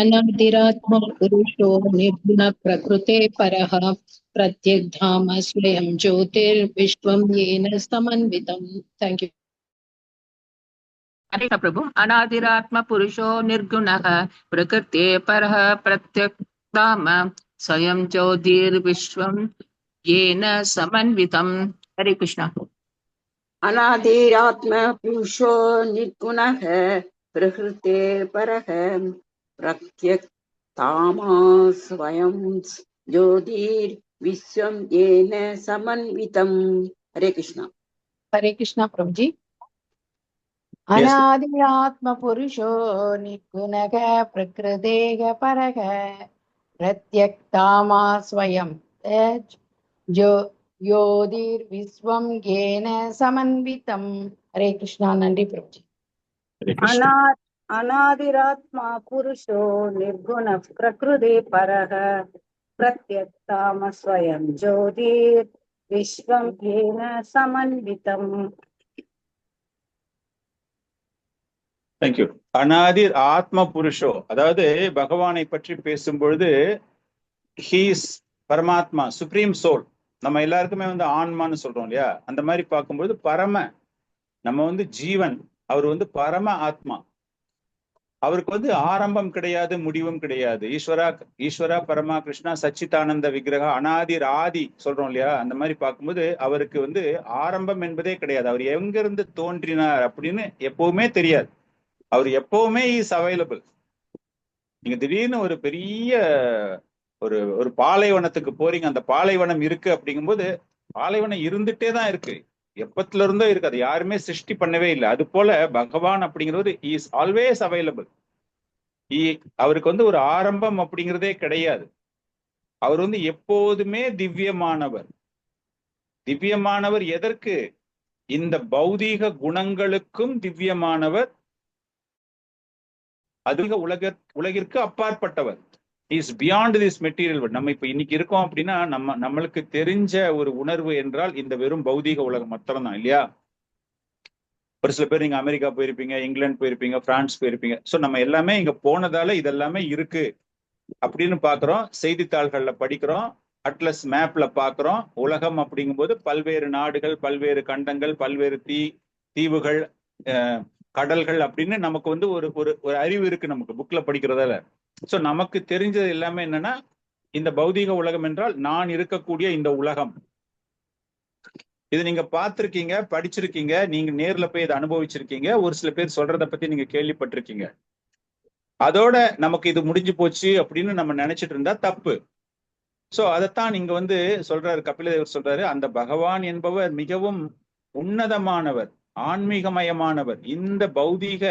अनादिरात्म पुरुषो निर्गुण प्रकृते परः प्रत्यक धाम स्वयं ज्योतिर्विश्वं येन समन्वितम्। Thank you. हरे कृष्ण प्रभु। अनादिरात्म पुरुषो निर्गुणः प्रकृते परः प्रत्यक्ताम स्वयं ज्योतिर्विश्वं येन समन्वितम्। हरे कृष्ण। अनादिरात्म पुरुषो निर्गुणः प्रकृते परः प्रत्यक्तामा स्वयं ज्योतिर्विश्वं येन समन्वितम्। हरे कृष्ण। हरे कृष्ण प्रभु जी। Yes. अनादिरात्म पुरुषो निर्गुणः प्रकृतेः परः प्रत्यक्तामा स्वयं ज्योतिर्विश्वं येन समन्वितम्। हरे कृष्णा। नंदी प्रभु जी। हरे कृष्ण। अनादिरात्मा पुरुषो निर्गुण प्रकृते परः प्रत्यक्ताम स्वयं ज्योतिर्विश्वं येन समन्वितम्। தேங்க்யூ. அநாதிர் ஆத்ம புருஷோ, அதாவது பகவானை பற்றி பேசும் பொழுது ஹீஸ் பரமாத்மா, சுப்ரீம் சோல். நம்ம எல்லாருக்குமே வந்து ஆன்மான்னு சொல்றோம் இல்லையா, அந்த மாதிரி பார்க்கும்போது பரம, நம்ம வந்து ஜீவன், அவர் வந்து பரம ஆத்மா. அவருக்கு வந்து ஆரம்பம் கிடையாது, முடிவும் கிடையாது. ஈஸ்வரா பரமா கிருஷ்ணா சச்சிதானந்த விக்கிரகா அநாதிர் ஆதி சொல்றோம் இல்லையா, அந்த மாதிரி பார்க்கும்போது அவருக்கு வந்து ஆரம்பம் என்பதே கிடையாது. அவர் எங்கிருந்து தோன்றினார் அப்படின்னு எப்பவுமே தெரியாது. அவர் எப்பவுமே இஸ் அவைலபிள். நீங்க திடீர்னு ஒரு பெரிய ஒரு பாலைவனத்துக்கு போறீங்க, அந்த பாலைவனம் இருக்கு அப்படிங்கும்போது பாலைவனம் இருந்துட்டே தான் இருக்கு, எப்பத்துல இருந்தோ இருக்கு, அது யாருமே சிருஷ்டி பண்ணவே இல்லை. அது போல பகவான் அப்படிங்கிறது இஸ் ஆல்வேஸ் அவைலபிள். அவருக்கு வந்து ஒரு ஆரம்பம் அப்படிங்கிறதே கிடையாது. அவர் வந்து எப்போதுமே திவ்யமானவர். திவ்யமானவர் எதற்கு? இந்த பௌதீக குணங்களுக்கும் திவ்யமானவர், அதிக உலகிற்கு அப்பாற்பட்டவர். Is beyond this material world. நம்ம இப்ப இன்னைக்கு இருக்கோம் அப்படின்னா நம்மளுக்கு தெரிஞ்ச ஒரு உணர்வு என்றால் இந்த வெறும் பௌதீக உலகம் மாத்திரம் தான் இல்லையா. ஒரு சில பேர் நீங்க அமெரிக்கா போயிருப்பீங்க, இங்கிலாந்து போயிருப்பீங்க, பிரான்ஸ் போயிருப்பீங்க. ஸோ நம்ம எல்லாமே இங்க போனதால இதெல்லாமே இருக்கு அப்படின்னு பாக்குறோம், செய்தித்தாள்கள்ல படிக்கிறோம், அட்லஸ் மேப்ல பாக்குறோம். உலகம் அப்படிங்கும்போது பல்வேறு நாடுகள், பல்வேறு கண்டங்கள், பல்வேறு தீவுகள், கடல்கள் அப்படின்னு நமக்கு வந்து ஒரு அறிவு இருக்கு நமக்கு புக்ல படிக்கிறதால. சோ நமக்கு தெரிஞ்சது எல்லாமே என்னன்னா இந்த பௌதீக உலகம் என்றால் நான் இருக்கக்கூடிய இந்த உலகம். இது நீங்க பார்த்திருக்கீங்க, படிச்சிருக்கீங்க, நீங்க நேர்ல போய் இதை அனுபவிச்சிருக்கீங்க, ஒரு சில பேர் சொல்றதை பத்தி நீங்க கேள்விப்பட்டிருக்கீங்க. அதோட நமக்கு இது முடிஞ்சு போச்சு அப்படின்னு நம்ம நினைச்சிட்டு இருந்தா தப்பு. சோ அதைத்தான் நீங்க வந்து சொல்றாரு, கபிலதேவர் சொல்றாரு, அந்த பகவான் என்பவர் மிகவும் உன்னதமானவர், ஆன்மீகமயமானவர், இந்த பௌதீக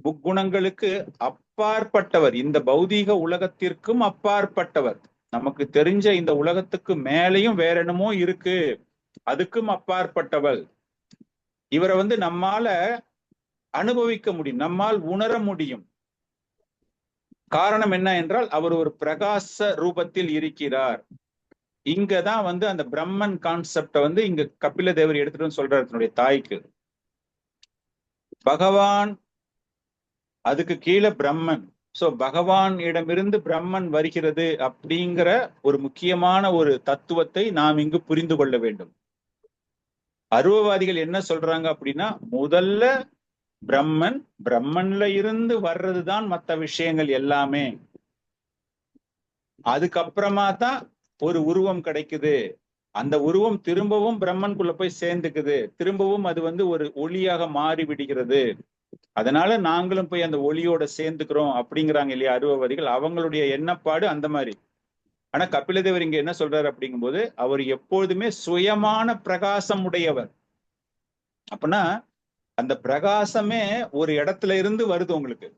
முக்குணங்களுக்கு அப்பாற்பட்டவர், இந்த பௌதீக உலகத்திற்கும் அப்பாற்பட்டவர். நமக்கு தெரிஞ்ச இந்த உலகத்துக்கு மேலையும் வேற என்னமோ இருக்கு, அதுக்கும் அப்பாற்பட்டவர். இவரை வந்து நம்மால அனுபவிக்க முடியும், நம்மால் உணர முடியும். காரணம் என்ன என்றால் அவர் ஒரு பிரகாச ரூபத்தில் இருக்கிறார். இங்கதான் வந்து அந்த பிரம்மன் கான்செப்ட வந்து இங்க கபிலதேவர் எடுத்துட்டு சொல்றாரு தன்னுடைய தாய்க்கு. பகவான், அதுக்கு கீழே பிரம்மன். சோ பகவான் இடமிருந்து பிரம்மன் வருகிறது அப்படிங்கிற ஒரு முக்கியமான ஒரு தத்துவத்தை நாம் இங்கு புரிந்து கொள்ள வேண்டும். அருவவாதிகள் என்ன சொல்றாங்க அப்படின்னா, முதல்ல பிரம்மன், பிரம்மன்ல இருந்து வர்றதுதான் மற்ற விஷயங்கள் எல்லாமே, அதுக்கப்புறமா தான் ஒரு உருவம் கிடைக்குது, அந்த உருவம் திரும்பவும் பிரம்மனுக்குள்ள போய் சேர்ந்துக்குது, திரும்பவும் அது வந்து ஒரு ஒளியாக மாறி விடுகிறது, அதனால நாங்களும் போய் அந்த ஒளியோட சேர்ந்துக்கிறோம் அப்படிங்கிறாங்க இல்லையா அருவவாதிகள். அவங்களுடைய எண்ணப்பாடு அந்த மாதிரி. ஆனா கபிலதேவர் இங்க என்ன சொல்றாரு அப்படிங்கும்போது, அவர் எப்பொழுதுமே சுயமான பிரகாசம் உடையவர். அப்படின்னா அந்த பிரகாசமே ஒரு இடத்துல இருந்து வருது உங்களுக்கு.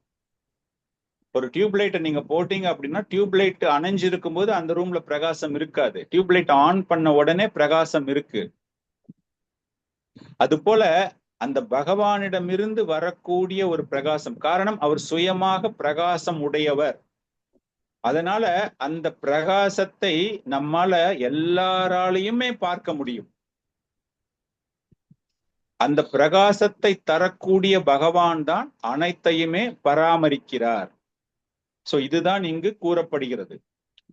ஒரு டியூப்லைட்டை நீங்க போட்டீங்க அப்படின்னா டியூப்லைட் அணைஞ்சு இருக்கும் போது அந்த ரூம்ல பிரகாசம் இருக்காது. டியூப்லைட் ஆன் பண்ண உடனே பிரகாசம் இருக்கு. அது போல அந்த பகவானிடமிருந்து வரக்கூடிய ஒரு பிரகாசம், காரணம் அவர் சுயமாக பிரகாசம் உடையவர். அதனால அந்த பிரகாசத்தை நம்மால எல்லாராலையுமே பார்க்க முடியும். அந்த பிரகாசத்தை தரக்கூடிய பகவான் தான் அனைத்தையுமே பராமரிக்கிறார். சோ இதுதான் இங்கு கூறப்படுகிறது.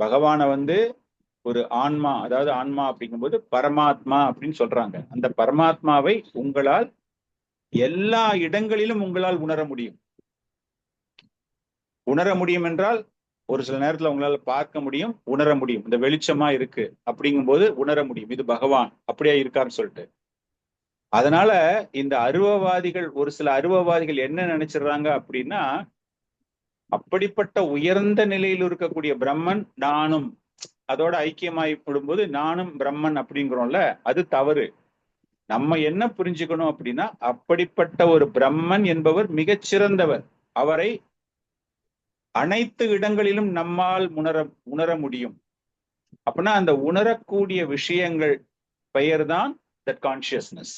பகவானை ஒரு ஆன்மா, அதாவது ஆன்மா அப்படிங்கும்போது பரமாத்மா அப்படின்னு சொல்றாங்க. அந்த பரமாத்மாவை உங்களால் எல்லா இடங்களிலும் உங்களால் உணர முடியும். உணர முடியும் என்றால் ஒரு சில நேரத்துல உங்களால பார்க்க முடியும், உணர முடியும். இந்த வெளிச்சமா இருக்கு அப்படிங்கும்போது உணர முடியும் இது பகவான் அப்படியே இருக்காருன்னு சொல்லிட்டு. அதனால இந்த அருவவாதிகள், ஒரு சில அருவவாதிகள் என்ன நினைச்சிடுறாங்க அப்படின்னா, அப்படிப்பட்ட உயர்ந்த நிலையில் இருக்கக்கூடிய பிரம்மன் நானும், அதோட ஐக்கியமாய் விடும்போது நானும் பிரம்மன் அப்படிங்கிறோம்ல, அது தவறு. நம்ம என்ன புரிஞ்சுக்கணும் அப்படின்னா, அப்படிப்பட்ட ஒரு பிரம்மன் என்பவர் மிகச்சிறந்தவர். அவரை அனைத்து இடங்களிலும் நம்மால் உணர முடியும். அப்படின்னா அந்த உணரக்கூடிய விஷயங்கள் பெயர் தான் தட் கான்சியஸ்னஸ்.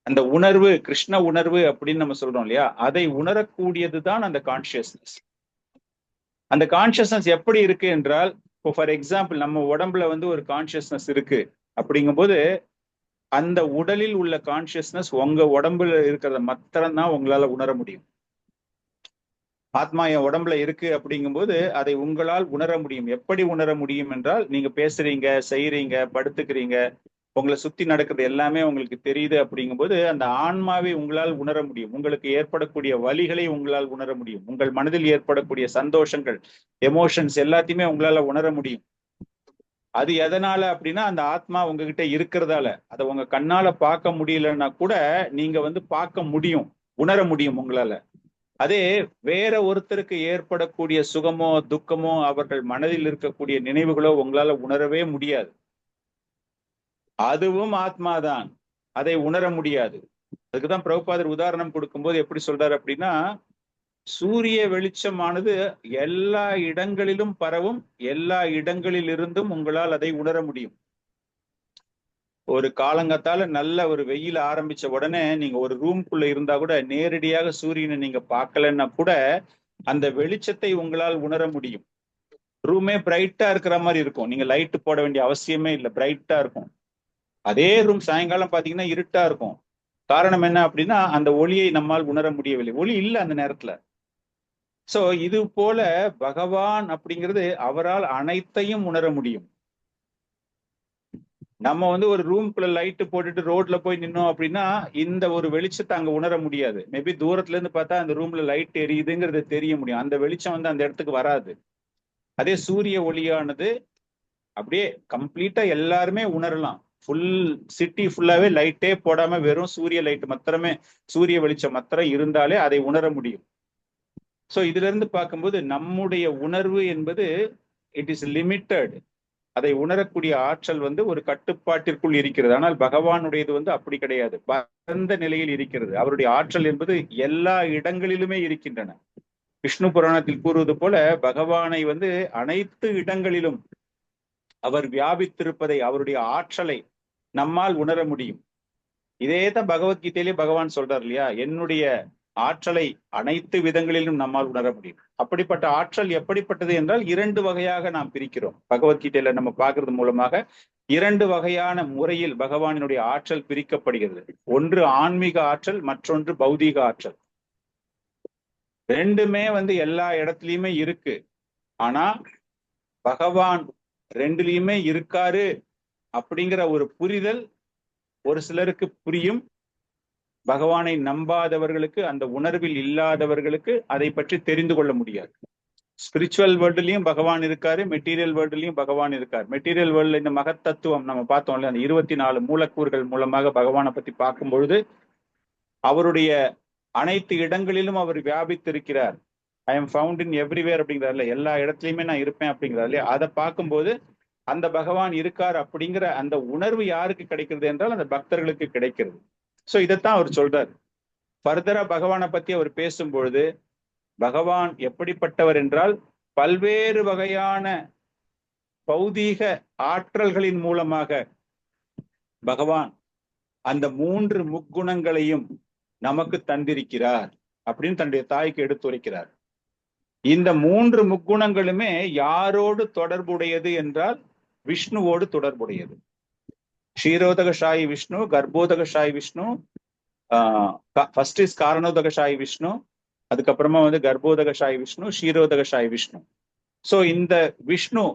அந்த உணர்வு, கிருஷ்ண உணர்வு அப்படின்னு நம்ம சொல்றோம் இல்லையா, அதை உணரக்கூடியது தான் அந்த கான்சியஸ்னஸ். அந்த கான்சியஸ்னஸ் எப்படி இருக்கு என்றால், இப்போ ஃபார் எக்ஸாம்பிள் நம்ம உடம்புல ஒரு கான்சியஸ்னஸ் இருக்கு அப்படிங்கும்போது, அந்த உடலில் உள்ள கான்சியஸ்னஸ் உங்க உடம்புல இருக்கிறத மாத்திரம்தான் உங்களால உணர முடியும். ஆத்மா என் உடம்புல இருக்கு அப்படிங்கும்போது அதை உங்களால் உணர முடியும். எப்படி உணர முடியும் என்றால், நீங்க பேசுறீங்க, செய்யறீங்க, படுத்துக்கிறீங்க, உங்களை சுத்தி நடக்கிறது எல்லாமே உங்களுக்கு தெரியுது அப்படிங்கும்போது அந்த ஆன்மாவை உங்களால் உணர முடியும். உங்களுக்கு ஏற்படக்கூடிய வலிகளை உங்களால் உணர முடியும். உங்கள் மனதில் ஏற்படக்கூடிய சந்தோஷங்கள், எமோஷன்ஸ் எல்லாத்தையுமே உங்களால உணர முடியும். அது எதனால அப்படின்னா, அந்த ஆத்மா உங்ககிட்ட இருக்கிறதால. அதை உங்க கண்ணால பார்க்க முடியலன்னா கூட நீங்க பார்க்க முடியும், உணர முடியும் உங்களால. அதே வேற ஒருத்தருக்கு ஏற்படக்கூடிய சுகமோ துக்கமோ அவர்கள் மனதில் இருக்கக்கூடிய நினைவுகளோ உங்களால உணரவே முடியாது. அதுவும் ஆத்மாதான், அதை உணர முடியாது. அதுக்குதான் பிரபுபாதர் உதாரணம் கொடுக்கும்போது எப்படி சொல்றாரு அப்படின்னா, சூரிய வெளிச்சமானது எல்லா இடங்களிலும் பரவும், எல்லா இடங்களிலிருந்தும் உங்களால் அதை உணர முடியும். ஒரு காலங்கத்தால நல்ல ஒரு வெயில் ஆரம்பிச்ச உடனே நீங்க ஒரு ரூம்குள்ள இருந்தா கூட நேரடியாக சூரியனை நீங்க பார்க்கலன்னா கூட அந்த வெளிச்சத்தை உங்களால் உணர முடியும். ரூமே பிரைட்டா இருக்கிற மாதிரி இருக்கும், நீங்க லைட் போட வேண்டிய அவசியமே இல்லை, பிரைட்டா இருக்கும். அதே ரூம் சாயங்காலம் பாத்தீங்கன்னா இருட்டா இருக்கும். காரணம் என்ன அப்படின்னா, அந்த ஒளியை நம்மால் உணர முடியவில்லை, ஒளி இல்லை அந்த நேரத்துல. சோ இது போல பகவான் அப்படிங்கிறது அவரால் அனைத்தையும் உணர முடியும். நம்ம ஒரு ரூம்குள்ள லைட்டு போட்டுட்டு ரோட்ல போய் நின்னோம் அப்படின்னா இந்த ஒரு வெளிச்சத்தை அங்க உணர முடியாது. மேபி தூரத்துல இருந்து பார்த்தா அந்த ரூம்ல லைட் எரியுதுங்கிறது தெரிய முடியும், அந்த வெளிச்சம் அந்த இடத்துக்கு வராது. அதே சூரிய ஒளியானது அப்படியே கம்ப்ளீட்டா எல்லாருமே உணரலாம். ஃபுல் சிட்டி ஃபுல்லாவே லைட்டே போடாம வெறும் சூரிய லைட் மாத்திரமே, சூரிய வெளிச்சம் மாத்திரம் இருந்தாலே அதை உணர முடியும். சோ இதுல இருந்து பார்க்கும்போது நம்முடைய உணர்வு என்பது இட் இஸ் லிமிட்டட். அதை உணரக்கூடிய ஆற்றல் ஒரு கட்டுப்பாட்டிற்குள் இருக்கிறது. ஆனால் பகவானுடையது அப்படி கிடையாது, பரந்த நிலையில் இருக்கிறது. அவருடைய ஆற்றல் என்பது எல்லா இடங்களிலுமே இருக்கின்றன. விஷ்ணு புராணத்தில் கூறுவது போல பகவானை அனைத்து இடங்களிலும் அவர் வியாபித்திருப்பதை, அவருடைய ஆற்றலை நம்மால் உணர முடியும். இதேதான் பகவத்கீதையிலே பகவான் சொல்றார் இல்லையா, என்னுடைய ஆற்றலை அனைத்து விதங்களிலும் நம்மால் உணர முடியும். அப்படிப்பட்ட ஆற்றல் எப்படிப்பட்டது என்றால் இரண்டு வகையாக நாம் பிரிக்கிறோம். பகவத்கீதையில நம்ம பார்க்கறது மூலமாக இரண்டு வகையான முறையில் பகவானினுடைய ஆற்றல் பிரிக்கப்படுகிறது. ஒன்று ஆன்மீக ஆற்றல், மற்றொன்று பௌதீக ஆற்றல். ரெண்டுமே எல்லா இடத்துலயுமே இருக்கு. ஆனா பகவான் ரெண்டுலயுமே இருக்காரு அப்படிங்கிற ஒரு புரிதல் ஒரு சிலருக்கு புரியும். பகவானை நம்பாதவர்களுக்கு, அந்த உணர்வில் இல்லாதவர்களுக்கு அதை பற்றி தெரிந்து கொள்ள முடியாது. ஸ்பிரிச்சுவல் வேர்ல்டுலயும் பகவான் இருக்காரு, மெட்டீரியல் வேர்ல்டுலயும் பகவான் இருக்காரு. மெட்டீரியல் வேர்ல்டுல இந்த மகத்தத்துவம் நம்ம பார்த்தோம்ல, அந்த 24 மூலக்கூறுகள் மூலமாக பகவானை பத்தி பார்க்கும் பொழுது அவருடைய அனைத்து இடங்களிலும் அவர் வியாபித்திருக்கிறார். I am found in everywhere அப்படிங்கிறாருல, எல்லா இடத்துலயுமே நான் இருப்பேன் அப்படிங்கிறாரு இல்லையா. அதை பார்க்கும்போது அந்த பகவான் இருக்கார் அப்படிங்கிற அந்த உணர்வு யாருக்கு கிடைக்கிறது என்றால் அந்த பக்தர்களுக்கு கிடைக்கிறது. சோ இதைத்தான் அவர் சொல்றாரு. ஃபர்தரா பகவானை பத்தி அவர் பேசும்பொழுது பகவான் எப்படிப்பட்டவர் என்றால் பல்வேறு வகையான பௌதீக ஆற்றல்களின் மூலமாக பகவான் அந்த 3 முக்குணங்களையும் நமக்கு தந்திருக்கிறார் அப்படின்னு தன்னுடைய தாய்க்கு எடுத்துரைக்கிறார். இந்த 3 முக்குணங்களுமே யாரோடு தொடர்புடையது என்றால் விஷ்ணுவோடு தொடர்புடையது. க்ஷீரோதகசாயி விஷ்ணு, கர்ப்போதகசாயி விஷ்ணு, ஃபர்ஸ்ட் இஸ் காரணோதகசாயி விஷ்ணு, அதுக்கப்புறமா கர்ப்போதகசாயி விஷ்ணு, க்ஷீரோதகசாயி விஷ்ணு. சோ இந்த விஷ்ணு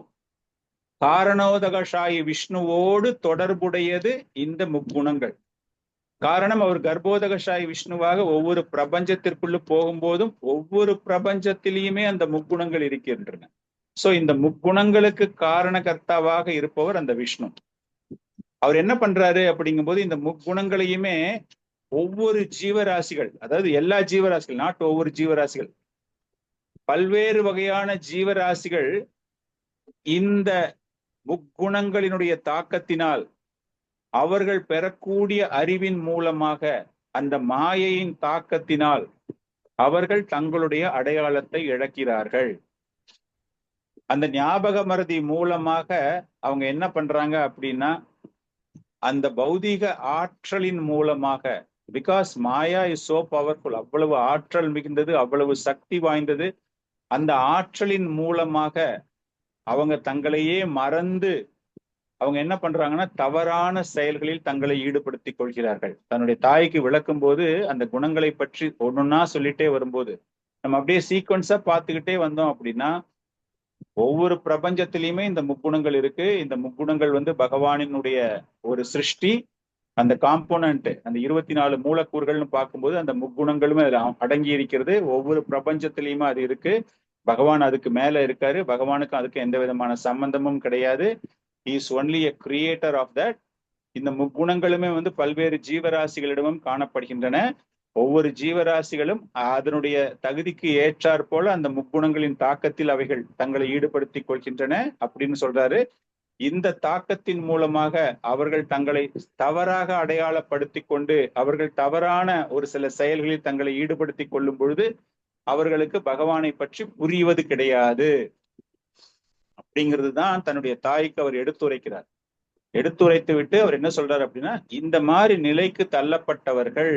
காரணோதகசாயி விஷ்ணுவோடு தொடர்புடையது இந்த முக்குணங்கள். காரணம், அவர் கர்ப்போதகசாயி விஷ்ணுவாக ஒவ்வொரு பிரபஞ்சத்திற்குள்ள போகும்போதும் ஒவ்வொரு பிரபஞ்சத்திலையுமே அந்த முக்குணங்கள் இருக்கின்றன. சோ இந்த முக்குணங்களுக்கு காரணகர்த்தாவாக இருப்பவர் அந்த விஷ்ணு. அவர் என்ன பண்றாரு அப்படிங்கும்போது இந்த முக்குணங்களையுமே ஒவ்வொரு ஜீவராசிகள், அதாவது எல்லா ஜீவராசிகள், நாட் ஒவ்வொரு ஜீவராசிகள், பல்வேறு வகையான ஜீவராசிகள் இந்த முக்குணங்களினுடைய தாக்கத்தினால் அவர்கள் பெறக்கூடிய அறிவின் மூலமாக அந்த மாயையின் தாக்கத்தினால் அவர்கள் தங்களுடைய அடையாளத்தை இழக்கிறார்கள். அந்த ஞாபக மறதி மூலமாக அவங்க என்ன பண்றாங்க அப்படின்னா அந்த பௌதீக ஆற்றலின் மூலமாக, because Maya is so powerful, அவ்வளவு ஆற்றல் மிகுந்தது, அவ்வளவு சக்தி வாய்ந்தது, அந்த ஆற்றலின் மூலமாக அவங்க தங்களையே மறந்து அவங்க என்ன பண்றாங்கன்னா தவறான செயல்களில் தங்களை ஈடுபடுத்திக் கொள்கிறார்கள். தன்னுடைய தாய்க்கு விளக்கும் போது அந்த குணங்களை பற்றி ஒன்னொன்னா சொல்லிட்டே வரும்போது நம்ம அப்படியே சீக்வன்ஸா பார்த்துக்கிட்டே வந்தோம் அப்படின்னா ஒவ்வொரு பிரபஞ்சத்திலையுமே இந்த முக்குணங்கள் இருக்கு. இந்த முக்குணங்கள் பகவானினுடைய ஒரு சிருஷ்டி. அந்த காம்போனன்ட், அந்த 24 மூலக்கூறுகள்னு பார்க்கும்போது அந்த முக்குணங்களுமே அதுல அடங்கி இருக்கிறது. ஒவ்வொரு பிரபஞ்சத்திலையுமே அது இருக்கு. பகவான் அதுக்கு மேல இருக்காரு. பகவானுக்கு அதுக்கு எந்த விதமான சம்பந்தமும் கிடையாது. He is only a creator of that. இந்த முக்குணங்களுமே பல்வேறு ஜீவராசிகளிடமும் காணப்படுகின்றன. ஒவ்வொரு ஜீவராசிகளும் அதனுடைய தகுதிக்கு ஏற்றாற் போல அந்த முக்குணங்களின் தாக்கத்தில் அவைகள் தங்களை ஈடுபடுத்திக் கொள்கின்றன அப்படின்னு சொல்றாரு. இந்த தாக்கத்தின் மூலமாக அவர்கள் தங்களை தவறாக அடையாளப்படுத்தி கொண்டு அவர்கள் தவறான ஒரு சில செயல்களில் தங்களை ஈடுபடுத்திக் கொள்ளும் பொழுது அவர்களுக்கு பகவானை பற்றி புரிவது கிடையாது. அப்படிங்கிறது தான் தன்னுடைய தாய்க்கு அவர் எடுத்துரைக்கிறார். எடுத்துரைத்து விட்டு அவர் என்ன சொல்றாரு அப்படின்னா இந்த மாதிரி நிலைக்கு தள்ளப்பட்டவர்கள்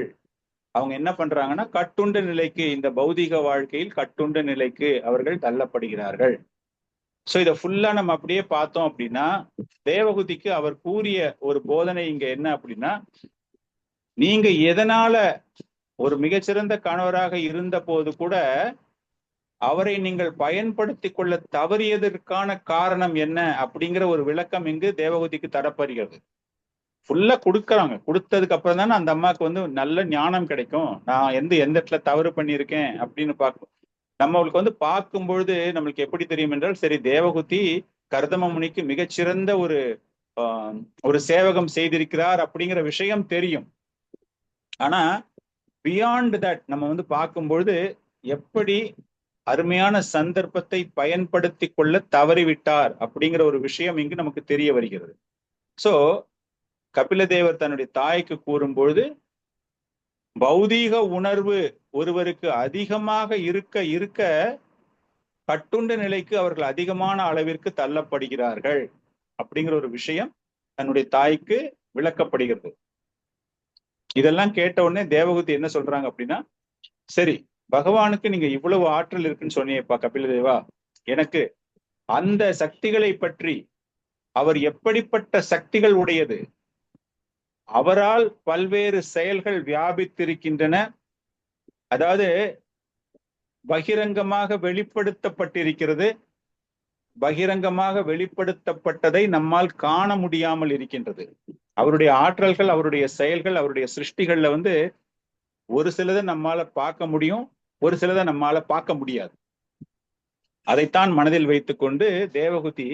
அவங்க என்ன பண்றாங்கன்னா கட்டுண்ட நிலைக்கு, இந்த பௌதிக வாழ்க்கையில் கட்டுண்ட நிலைக்கு அவர்கள் தள்ளப்படுகிறார்கள். சோ இதை ஃபுல்லா நம்ம அப்படியே பார்த்தோம் அப்படின்னா தேவகுதிக்கு அவர் கூறிய ஒரு போதனை இங்க என்ன அப்படின்னா, நீங்க எதனால ஒரு மிகச்சிறந்த கணவராக இருந்த போது கூட அவரை நீங்கள் பயன்படுத்தி கொள்ள தவறியதற்கான காரணம் என்ன அப்படிங்கிற ஒரு விளக்கம் இங்கு தேவகுதிக்கு தரப்படுகிறது. ஃபுல்லா கொடுக்குறாங்க. கொடுத்ததுக்கு அப்புறம் தானே அந்த அம்மாவுக்கு நல்ல ஞானம் கிடைக்கும். நான் எந்த இடத்துல தவறு பண்ணியிருக்கேன் அப்படின்னு பார்க்கும். நம்மளுக்கு பார்க்கும் பொழுது நம்மளுக்கு எப்படி தெரியும் என்றால், சரி தேவகுதி கர்தம முனிக்கு மிகச்சிறந்த ஒரு சேவகம் செய்திருக்கிறார் அப்படிங்கிற விஷயம் தெரியும். ஆனா பியாண்ட் தட் நம்ம பார்க்கும் பொழுது எப்படி அருமையான சந்தர்ப்பத்தை பயன்படுத்தி கொள்ள தவறிவிட்டார் அப்படிங்கிற ஒரு விஷயம் இங்கு நமக்கு தெரிய வருகிறது. சோ கபிலதேவர் தன்னுடைய தாய்க்கு கூறும் பொழுது பௌதீக உணர்வு ஒருவருக்கு அதிகமாக இருக்க இருக்க கட்டுண்ட நிலைக்கு அவர்கள் அதிகமான அளவிற்கு தள்ளப்படுகிறார்கள் அப்படிங்கிற ஒரு விஷயம் தன்னுடைய தாய்க்கு விளக்கப்படுகிறது. இதெல்லாம் கேட்ட உடனே தேவகுதி என்ன சொல்றாங்க அப்படின்னா, சரி பகவானுக்கு நீங்க இவ்வளவு ஆற்றல் இருக்குன்னு சொன்னீங்கப்பா கபிலதேவா, எனக்கு அந்த சக்திகளை பற்றி, அவர் எப்படிப்பட்ட சக்திகள் உடையது, அவரால் பல்வேறு செயல்கள் வியாபித்திருக்கின்றன, அதாவது பகிரங்கமாக வெளிப்படுத்தப்பட்டிருக்கிறது, பகிரங்கமாக வெளிப்படுத்தப்பட்டதை நம்மால் காண முடியாமல் இருக்கின்றது. அவருடைய ஆற்றல்கள், அவருடைய செயல்கள், அவருடைய சிருஷ்டிகள்ல ஒரு சிலதை நம்மால பார்க்க முடியும், ஒரு சிலதை நம்மால பார்க்க முடியாது. அதைத்தான் மனதில் வைத்துக்கொண்டு தேவகுதி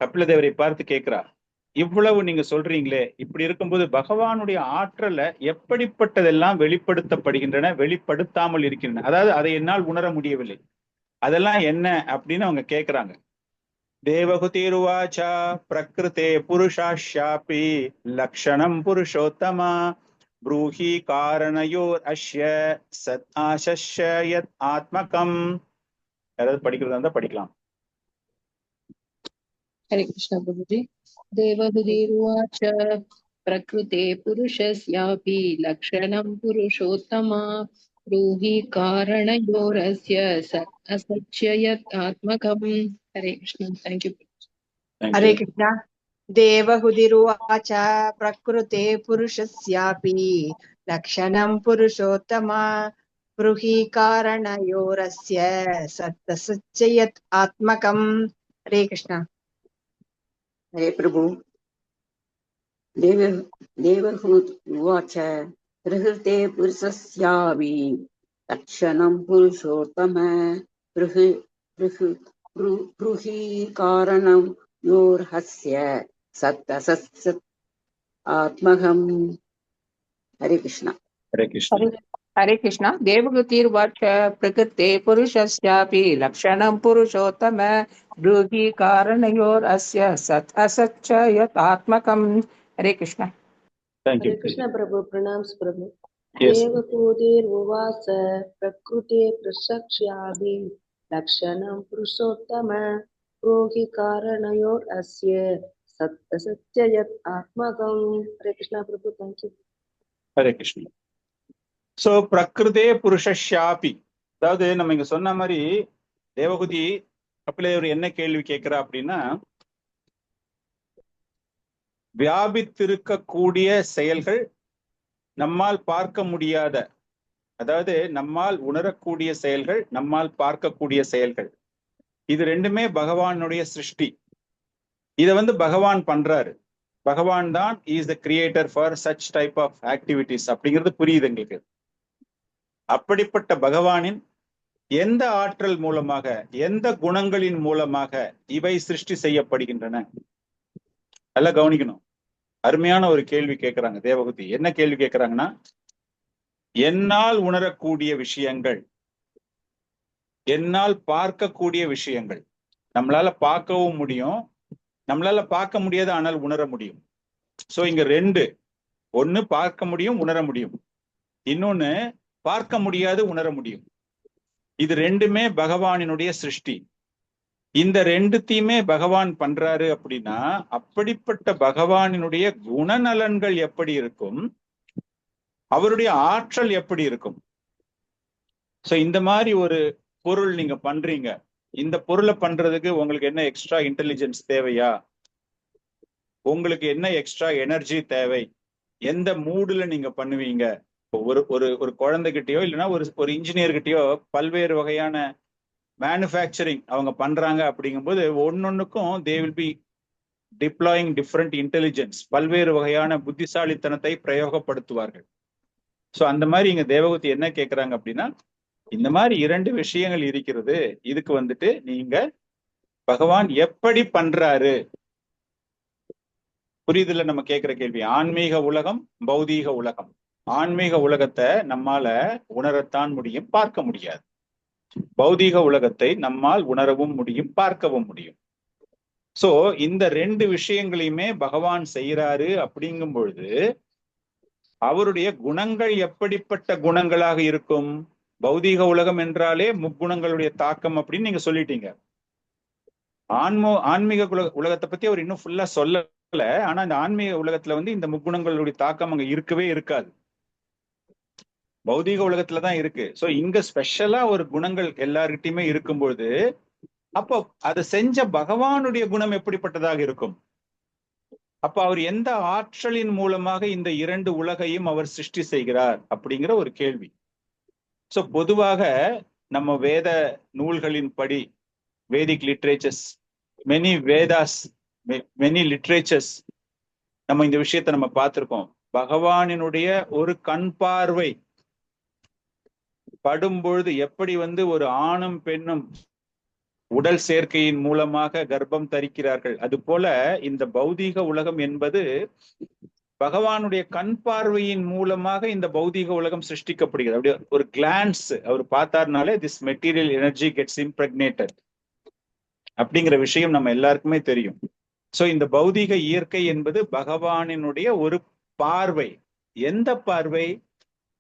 கபிலதேவரை பார்த்து கேட்கிறார், இவ்வளவு நீங்க சொல்றீங்களே, இப்படி இருக்கும்போது பகவானுடைய ஆற்றலை எப்படிப்பட்டதெல்லாம் வெளிப்படுத்தப்படுகின்றன, வெளிப்படுத்தாமல் இருக்கின்றன, அதாவது அதை என்னால் உணர முடியவில்லை, அதெல்லாம் என்ன அப்படின்னு அவங்க கேட்கிறாங்க. தேவகுதிருவாச்சா பிரகிருதே புருஷாஷாபி லக்ஷணம் புருஷோத்தமா ப்ரூஹி காரணயோர் அஷ்ய சத் ஆசஸ்ய யத் ஆத்மகம். யாராவது படிக்கிறதா இருந்தா படிக்கலாம். हरे कृष्ण प्रभुजी। देवहृदिर्वाच प्रकृते पुरुषस्यापि लक्षणं पुरुषोत्तमा ब्रूहि कारणयोरस्य सत् असच्य यत् आत्मकम्। Hare Krishna. Thank you. Thank Hare you. Krishna देवहुदिरुवाच प्रकृते पुरुषस्यापि लक्षणं पुरुषोत्तमा ब्रूहि कारणयोरस्य सत्तसच्च यत् आत्मकम् हरे कृष्ण हरे प्रभु देवहूत उवाच प्रकृते पुरुषस्यापि लक्षणं पुरुषोत्तम ब्रूहि कारणं योर्हस्य सत्तसत् आत्महम्. हरे कृष्ण. Hare Krishna. हरे कृष्ण। देवहृतिर्वाच प्रकृते पुरुषस्यापि लक्षणं पुरुषोत्तम ब्रूहि कारणयोरस्य सत् असच्च यत् आत्मकम्। हरे कृष्ण। Thank you. हरे कृष्ण प्रभु प्रणाम प्रभु Yes. देवकूतिर्वाच प्रकृते प्रसक्ष्याभि लक्षणं पुरुषोत्तम ब्रूहि कारणयोर अस्य सत्य यत् आत्मकं. Hare Krishna Prabhu thank you. Hare Krishna. So பிரகிருதே புருஷாபி, அதாவது நம்ம இங்க சொன்ன மாதிரி தேவகுதி அப்பலே ஒரு என்ன கேள்வி கேட்கிறா அப்படின்னா, வியாபித்திருக்கக்கூடிய செயல்கள், நம்மால் பார்க்க முடியாத, அதாவது நம்மால் உணரக்கூடிய செயல்கள், நம்மால் பார்க்கக்கூடிய செயல்கள், இது ரெண்டுமே பகவானுடைய சிருஷ்டி. இதை பகவான் பண்றாரு. பகவான் தான் is the creator for such type of activities அப்படிங்கிறது புரியுது எங்களுக்கு. அப்படிப்பட்ட பகவானின் எந்த ஆற்றல் மூலமாக, எந்த குணங்களின் மூலமாக இவை சிருஷ்டி செய்யப்படுகின்றன? நல்லா கவனிக்கணும். அருமையான ஒரு கேள்வி கேட்கிறாங்க தேவகுதி. என்ன கேள்வி கேட்கிறாங்கன்னா, என்னால் உணரக்கூடிய விஷயங்கள், என்னால் பார்க்கக்கூடிய விஷயங்கள், நம்மளால பார்க்கவும் முடியும், நம்மளால பார்க்க முடியாது ஆனால் உணர முடியும். சோ இங்க ரெண்டு, ஒண்ணு பார்க்க முடியும் உணர முடியும், இன்னொன்னு பார்க்க முடியாது உணர முடியும். இது ரெண்டுமே பகவானினுடைய சிருஷ்டி. இந்த ரெண்டுத்தையுமே பகவான் பண்றாரு அப்படின்னா, அப்படிப்பட்ட பகவானினுடைய குணநலன்கள் எப்படி இருக்கும், அவருடைய ஆற்றல் எப்படி இருக்கும்? சோ இந்த மாதிரி ஒரு பொருள் நீங்க பண்றீங்க, இந்த பொருளை பண்றதுக்கு உங்களுக்கு என்ன எக்ஸ்ட்ரா இன்டெலிஜென்ஸ் தேவையா? உங்களுக்கு என்ன எக்ஸ்ட்ரா எனர்ஜி தேவை? எந்த மூடுல நீங்க பண்ணுவீங்க? ஒரு ஒரு ஒரு குழந்தைகிட்டயோ இல்லைன்னா ஒரு இன்ஜினியர்கிட்டயோ பல்வேறு வகையான மேனுஃபேக்சரிங் அவங்க பண்றாங்க. அப்படிங்கும்போது ஒன்னொன்னுக்கும் they will be deploying different intelligence, பல்வேறு வகையான புத்திசாலித்தனத்தை பிரயோகப்படுத்துவார்கள். சோ அந்த மாதிரி இங்க தேவகுதி என்ன கேட்கிறாங்க அப்படின்னா, இந்த மாதிரி இரண்டு விஷயங்கள் இருக்கிறது, இதுக்கு நீங்க பகவான் எப்படி பண்றாரு? புரியுதுல நம்ம கேட்கிற கேள்வி? ஆன்மீக உலகம், பௌதீக உலகம். ஆன்மீக உலகத்தை நம்மால உணரத்தான் முடியும், பார்க்க முடியாது. பௌதீக உலகத்தை நம்மால் உணரவும் முடியும், பார்க்கவும் முடியும். சோ இந்த ரெண்டு விஷயங்களையுமே பகவான் செய்யறாரு. அப்படிங்கும் பொழுது அவருடைய குணங்கள் எப்படிப்பட்ட குணங்களாக இருக்கும்? பௌதீக உலகம் என்றாலே முக்குணங்களுடைய தாக்கம் அப்படின்னு நீங்க சொல்லிட்டீங்க. ஆன்மீக உலகத்தை பத்தி அவர் இன்னும் ஃபுல்லா சொல்லல. ஆனா இந்த ஆன்மீக உலகத்துல இந்த முக்குணங்களுடைய தாக்கம் அங்க இருக்கவே இருக்காது, பௌதீக உலகத்துலதான் இருக்கு. சோ இங்க ஸ்பெஷலா ஒரு குணங்கள் எல்லார்கிட்டயுமே இருக்கும்பொழுது, அப்போ அதை செஞ்ச பகவானுடைய குணம் எப்படிப்பட்டதாக இருக்கும்? அப்ப அவர் எந்த ஆற்றலின் மூலமாக இந்த இரண்டு உலகையும் அவர் சிருஷ்டி செய்கிறார் அப்படிங்கிற ஒரு கேள்வி. சோ பொதுவாக நம்ம வேத நூல்களின் படி, Vedic literatures, many Vedas, many literatures, நம்ம இந்த விஷயத்தை நம்ம பார்த்திருக்கோம். பகவானினுடைய ஒரு கண் பார்வை படும்பொழுது எப்படி ஒரு ஆணும் பெண்ணும் உடல் சேர்க்கையின் மூலமாக கர்ப்பம் தரிக்கிறார்கள், அது போல இந்த பௌதீக உலகம் என்பது பகவானுடைய கண் பார்வையின் மூலமாக இந்த பௌதீக உலகம் சிருஷ்டிக்கப்படுகிறது. அப்படி ஒரு கிளான்ஸ் அவர் பார்த்தார்னாலே this material energy gets impregnated அப்படிங்கிற விஷயம் நம்ம எல்லாருக்குமே தெரியும். சோ இந்த பௌதீக இயற்கை என்பது பகவானினுடைய ஒரு பார்வை, எந்த பார்வை?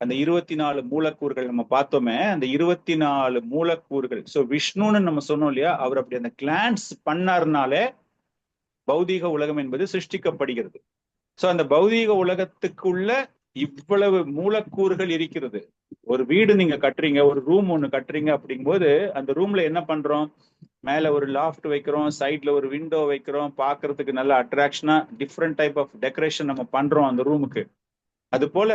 அந்த 24 மூலக்கூறுகள் நம்ம பார்த்தோமே, அந்த 24 மூலக்கூறுகள். சோ விஷ்ணுன்னு நம்ம சொன்னோம் இல்லையா, அவர் அப்படி அந்த கிளான்ஸ் பண்ணாருனாலே பௌதீக உலகம் என்பது சிருஷ்டிக்கப்படுகிறது. சோ அந்த பௌதீக உலகத்துக்குள்ள இவ்வளவு மூலக்கூறுகள் இருக்கிறது. ஒரு வீடு நீங்க கட்டுறீங்க, ஒரு ரூம் ஒண்ணு கட்டுறீங்க அப்படிங்கும்போது அந்த ரூம்ல என்ன பண்றோம்? மேல ஒரு லாஃப்ட் வைக்கிறோம், சைட்ல ஒரு விண்டோ வைக்கிறோம், பாக்குறதுக்கு நல்ல அட்ராக்ஷனா டிஃப்ரெண்ட் டைப் ஆஃப் டெக்கரேஷன் நம்ம பண்றோம் அந்த ரூமுக்கு. அது போல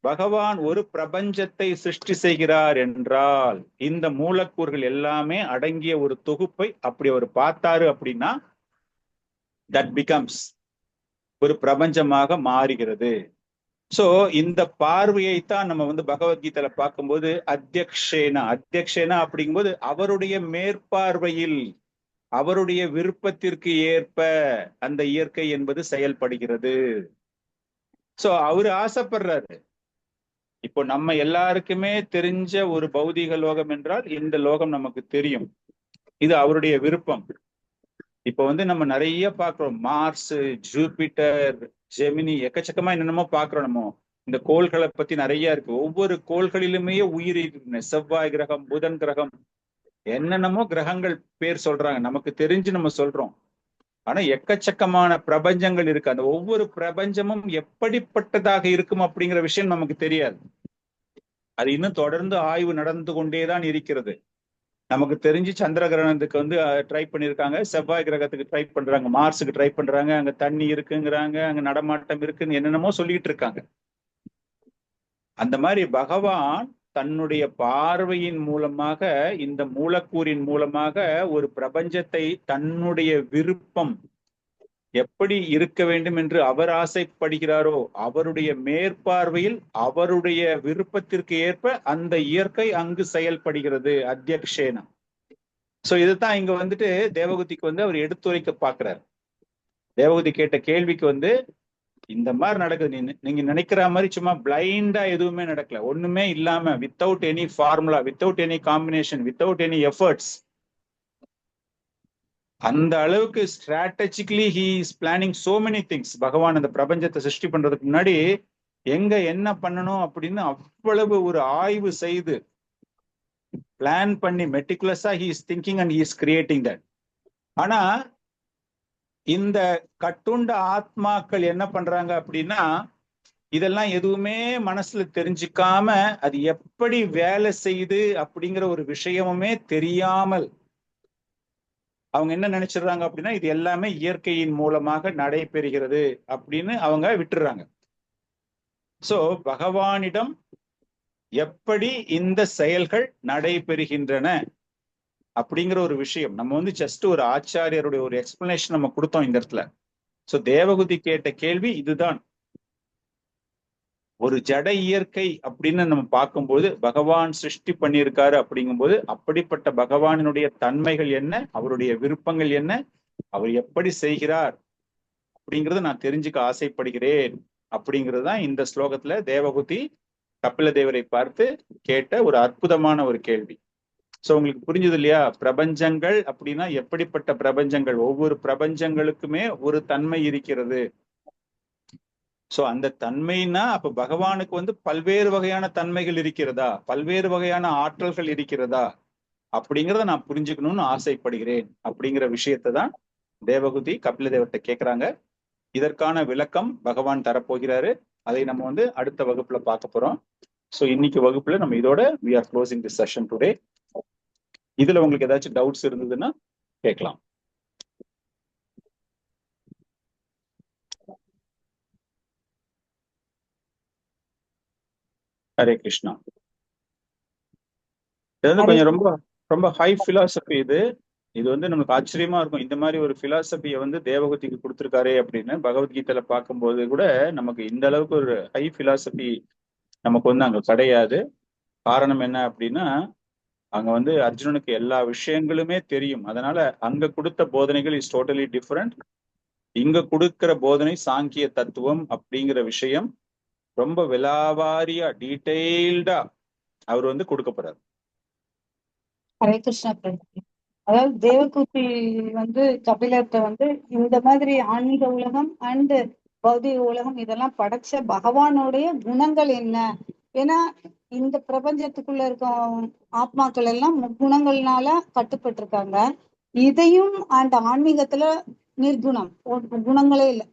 பகவான் ஒரு பிரபஞ்சத்தை சிருஷ்டி செய்கிறார் என்றால் இந்த மூலக்கூறுகள் எல்லாமே அடங்கிய ஒரு தொகுப்பை அப்படி அவர் பார்த்தாரு அப்படின்னா தட் பிகம்ஸ் ஒரு பிரபஞ்சமாக மாறுகிறது. சோ இந்த பார்வையைத்தான் நம்ம வந்து பகவத்கீதையில பார்க்கும்போது அத்தியக்ஷேனா அப்படிங்கும்போது அவருடைய மேற்பார்வையில் அவருடைய விருப்பத்திற்கு ஏற்ப அந்த இயற்கை என்பது செயல்படுகிறது. சோ அவரு ஆசைப்படுறாரு. இப்போ நம்ம எல்லாருக்குமே தெரிஞ்ச ஒரு பௌதீக லோகம் என்றால் இந்த லோகம் நமக்கு தெரியும். இது அவருடைய விருப்பம். இப்போ வந்து நம்ம நிறைய பாக்குறோம், மார்ஸ், ஜூபிட்டர், ஜெமினி, எக்கச்சக்கமா என்னென்னமோ பாக்குறோம். நம்ம இந்த கோள்களை பத்தி நிறைய இருக்கு. ஒவ்வொரு கோள்களிலுமே உயிர் இருக்கு. செவ்வாய் கிரகம், புதன் கிரகம், என்னென்னமோ கிரகங்கள் பேர் சொல்றாங்க, நமக்கு தெரிஞ்சு நம்ம சொல்றோம். ஆனா எக்கச்சக்கமான பிரபஞ்சங்கள் இருக்கு. அந்த ஒவ்வொரு பிரபஞ்சமும் எப்படிப்பட்டதாக இருக்கும் அப்படிங்கிற விஷயம் நமக்கு தெரியாது. அது இன்னும் தொடர்ந்து ஆய்வு நடந்து கொண்டேதான் இருக்கிறது. நமக்கு தெரிஞ்சு சந்திர கிரகணத்துக்கு வந்து ட்ரை பண்ணியிருக்காங்க, செவ்வாய் கிரகத்துக்கு ட்ரை பண்றாங்க, மார்ஸுக்கு ட்ரை பண்றாங்க, அங்க தண்ணி இருக்குங்கிறாங்க, அங்க நடமாட்டம் இருக்குன்னு என்னென்னமோ சொல்லிட்டு இருக்காங்க. அந்த மாதிரி பகவான் தன்னுடைய பார்வையின் மூலமாக இந்த மூலக்கூறின் மூலமாக ஒரு பிரபஞ்சத்தை தன்னுடைய விருப்பம் எப்படி இருக்க வேண்டும் என்று அவர் ஆசைப்படுகிறாரோ அவருடைய மேற்பார்வையில் அவருடைய விருப்பத்திற்கு ஏற்ப அந்த இயற்கை அங்கு செயல்படுகிறது. அத்தியக்ஷேனா. சோ இதுதான் இங்க வந்துட்டு தேவகூதிக்கு வந்து அவர் எடுத்துரைக்க பாக்குறாரு. தேவகூதி கேட்ட கேள்விக்கு வந்து இந்த மாதிரி நடக்குது, நீங்க நினைக்கிற மாதிரி சும்மா பிளைண்டா எதுவுமே நடக்கல, ஒண்ணுமே இல்லாம, without any formula, without any combination, without any efforts, அந்த அளவுக்கு strategically he is planning so many things. பகவான் அந்த பிரபஞ்சத்தை சிருஷ்டி பண்றதுக்கு முன்னாடி எங்க என்ன பண்ணணும் அப்படின்னு அவ்வளவு ஒரு ஆய்வு செய்து பிளான் பண்ணி மெட்டிகுலஸா he is thinking and he is creating that. ஆனா இந்த கட்டுண்ட ஆத்மாக்கள் என்ன பண்றாங்க அப்படின்னா இதெல்லாம் எதுவுமே மனசுல தெரிஞ்சுக்காம அது எப்படி வேலை செய்யுது அப்படிங்கிற ஒரு விஷயமுமே தெரியாமல் அவங்க என்ன நினைச்சிடுறாங்க அப்படின்னா இது எல்லாமே இயற்கையின் மூலமாக நடைபெறுகிறது அப்படின்னு அவங்க விட்டுறாங்க. சோ பகவானிடம் எப்படி இந்த செயல்கள் நடைபெறுகின்றன அப்படிங்கிற ஒரு விஷயம் நம்ம வந்து ஜஸ்ட் ஒரு ஆச்சாரியருடைய ஒரு எக்ஸ்பிளனேஷன் நம்ம கொடுத்தோம் இந்த இடத்துல. சோ தேவகூதி கேட்ட கேள்வி இதுதான். ஒரு ஜட இயற்கை அப்படின்னு நம்ம பார்க்கும்போது பகவான் சிருஷ்டி பண்ணியிருக்காரு அப்படிங்கும்போது அப்படிப்பட்ட பகவானினுடைய தன்மைகள் என்ன, அவருடைய விருப்பங்கள் என்ன, அவர் எப்படி செய்கிறார் அப்படிங்கறத நான் தெரிஞ்சுக்க ஆசைப்படுகிறேன் அப்படிங்கிறது தான் இந்த ஸ்லோகத்துல தேவகூதி கபில தேவரை பார்த்து கேட்ட ஒரு அற்புதமான ஒரு கேள்வி. சோ உங்களுக்கு புரிஞ்சது இல்லையா? பிரபஞ்சங்கள் அப்படின்னா எப்படிப்பட்ட பிரபஞ்சங்கள், ஒவ்வொரு பிரபஞ்சங்களுக்குமே ஒரு தன்மை இருக்கிறது. சோ அந்த தன்மைனா அப்ப பகவானுக்கு வந்து பல்வேறு வகையான தன்மைகள் இருக்கிறதா, பல்வேறு வகையான ஆற்றல்கள் இருக்கிறதா அப்படிங்கிறத நான் புரிஞ்சுக்கணும்னு ஆசைப்படுகிறேன் அப்படிங்கிற விஷயத்தை தான் தேவகூதி கபில தேவர்கிட்ட கேட்கிறாங்க. இதற்கான விளக்கம் பகவான் தரப்போகிறாரு. அதை நம்ம வந்து அடுத்த வகுப்புல பார்க்க போறோம். சோ இன்னைக்கு வகுப்புல நம்ம இதோட we are closing this session today. இதுல உங்களுக்கு ஏதாச்சும் டவுட்ஸ் இருந்ததுன்னா கேட்கலாம். ஹரே கிருஷ்ணா. இது வந்து கொஞ்சம் ரொம்ப ரொம்ப ஹை பிலாசபி. இது வந்து நமக்கு ஆச்சரியமா இருக்கும். இந்த மாதிரி ஒரு பிலாசபியை வந்து தேவகூதிக்கு கொடுத்துருக்காரே அப்படின்னு பகவத்கீதையில பார்க்கும்போது கூட நமக்கு இந்த அளவுக்கு ஒரு ஹை பிலாசபி நமக்கு வந்து அங்க கிடையாது. காரணம் என்ன அப்படின்னா அங்க வந்து அர்ஜுனனுக்கு எல்லா விஷயங்களுமே தெரியும். அதனால அங்க கொடுத்த போதனைகள் இஸ் டோட்டலி டிஃப்ரெண்ட். இங்க கொடுக்கிற போதனை சாங்கிய தத்துவம் அப்படிங்கிற விஷயம் ரொம்ப விலாவாரியா டீட்டெயில்டா அவர் வந்து கொடுக்க போறாரு. ஹரே கிருஷ்ணா பிரபு. அதாவது தேவகூதி வந்து கபிலர்கிட்ட வந்து இந்த மாதிரி ஆன்மீக உலகம் அண்ட் பௌதிக உலகம் இதெல்லாம் படைச்ச பகவானுடைய குணங்கள் என்ன? ஏன்னா இந்த பிரபஞ்சத்துக்குள்ள இருக்க ஆத்மாக்கள் எல்லாம் முக்குணங்கள்னால கட்டுப்பட்டு இருக்காங்க. இதையும் அந்த ஆன்மீகத்துல நிர்குணம், குணங்களே இல்லை.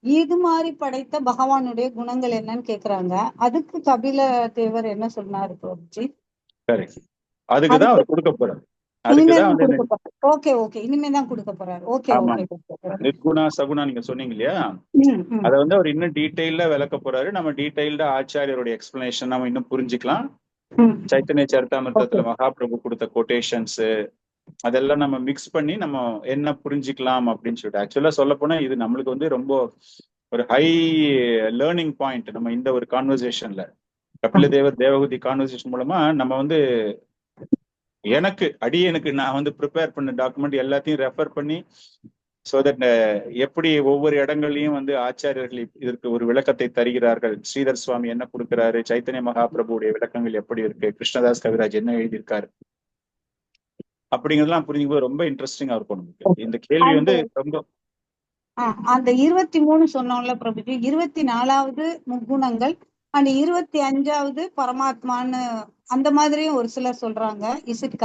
இது மாதிரி படைத்த பகவானுடைய குணங்கள் என்னன்னு கேக்குறாங்க. அதுக்கு கபில தேவர் என்ன சொன்னாரு பிரபுஜி? சரி, அதுக்குதான் அவர் கொடுக்க போறாரு. இனிமேதான் கொடுக்க போறாரு. ஓகே ஓகே, இனிமேதான் கொடுக்க போறாரு. Okay okay. நிர்குணா சகுணா நீங்க சொன்னீங்க இல்லையா, அத அவர் இன்னும் டீடைல்டா விளக்க போறாரு. நம்ம டீடைல்டா ஆச்சாரியருடைய எக்ஸ்பிளனேஷன் நம்ம இன்னும் புரிஞ்சுக்கலாம். சைத்தன்ய சரிதாமிர்தத்துல மகாபிரபு கொடுத்த கொட்டேஷன்ஸ் அதெல்லாம் நம்ம மிக்ஸ் பண்ணி நம்ம என்ன புரிஞ்சுக்கலாம் அப்படின்னு சொல்லிட்டு. ஆக்சுவலா சொல்ல போனா இது நம்மளுக்கு ரொம்ப ஒரு ஹை லேர்னிங் பாயிண்ட். நம்ம இந்த ஒரு கான்வர்சேஷன்ல கபில தேவர் தேவகூதி கான்வர்சேஷன் மூலமா நம்ம எனக்கு நான் ப்ரிப்பேர் பண்ண டாக்குமெண்ட் எல்லாத்தையும் ரெஃபர் பண்ணி சோ தட் எப்படி ஒவ்வொரு இடங்கள்லயும் ஆச்சாரியர்கள் இதற்கு ஒரு விளக்கத்தை தருகிறார்கள். ஸ்ரீதர் சுவாமி என்ன கொடுக்கிறாரு, சைத்தன்ய மகாபிரபுடைய விளக்கங்கள் எப்படி இருக்கு, கிருஷ்ணதாஸ் கவிராஜ் என்ன எழுதியிருக்காரு அப்படிங்கிறதுலாம் புரிஞ்சுக்கும்போது ரொம்ப இன்ட்ரெஸ்டிங்கா இருக்கும். இந்த கேள்வி ரொம்ப அந்த 23 சொன்னோம்ல பிரபுஜி, 24வது முக்குணங்கள் அண்ட் 25வது பரமாத்மான்னு அந்த மாதிரியும் ஒரு சிலர் சொல்றாங்க. Is it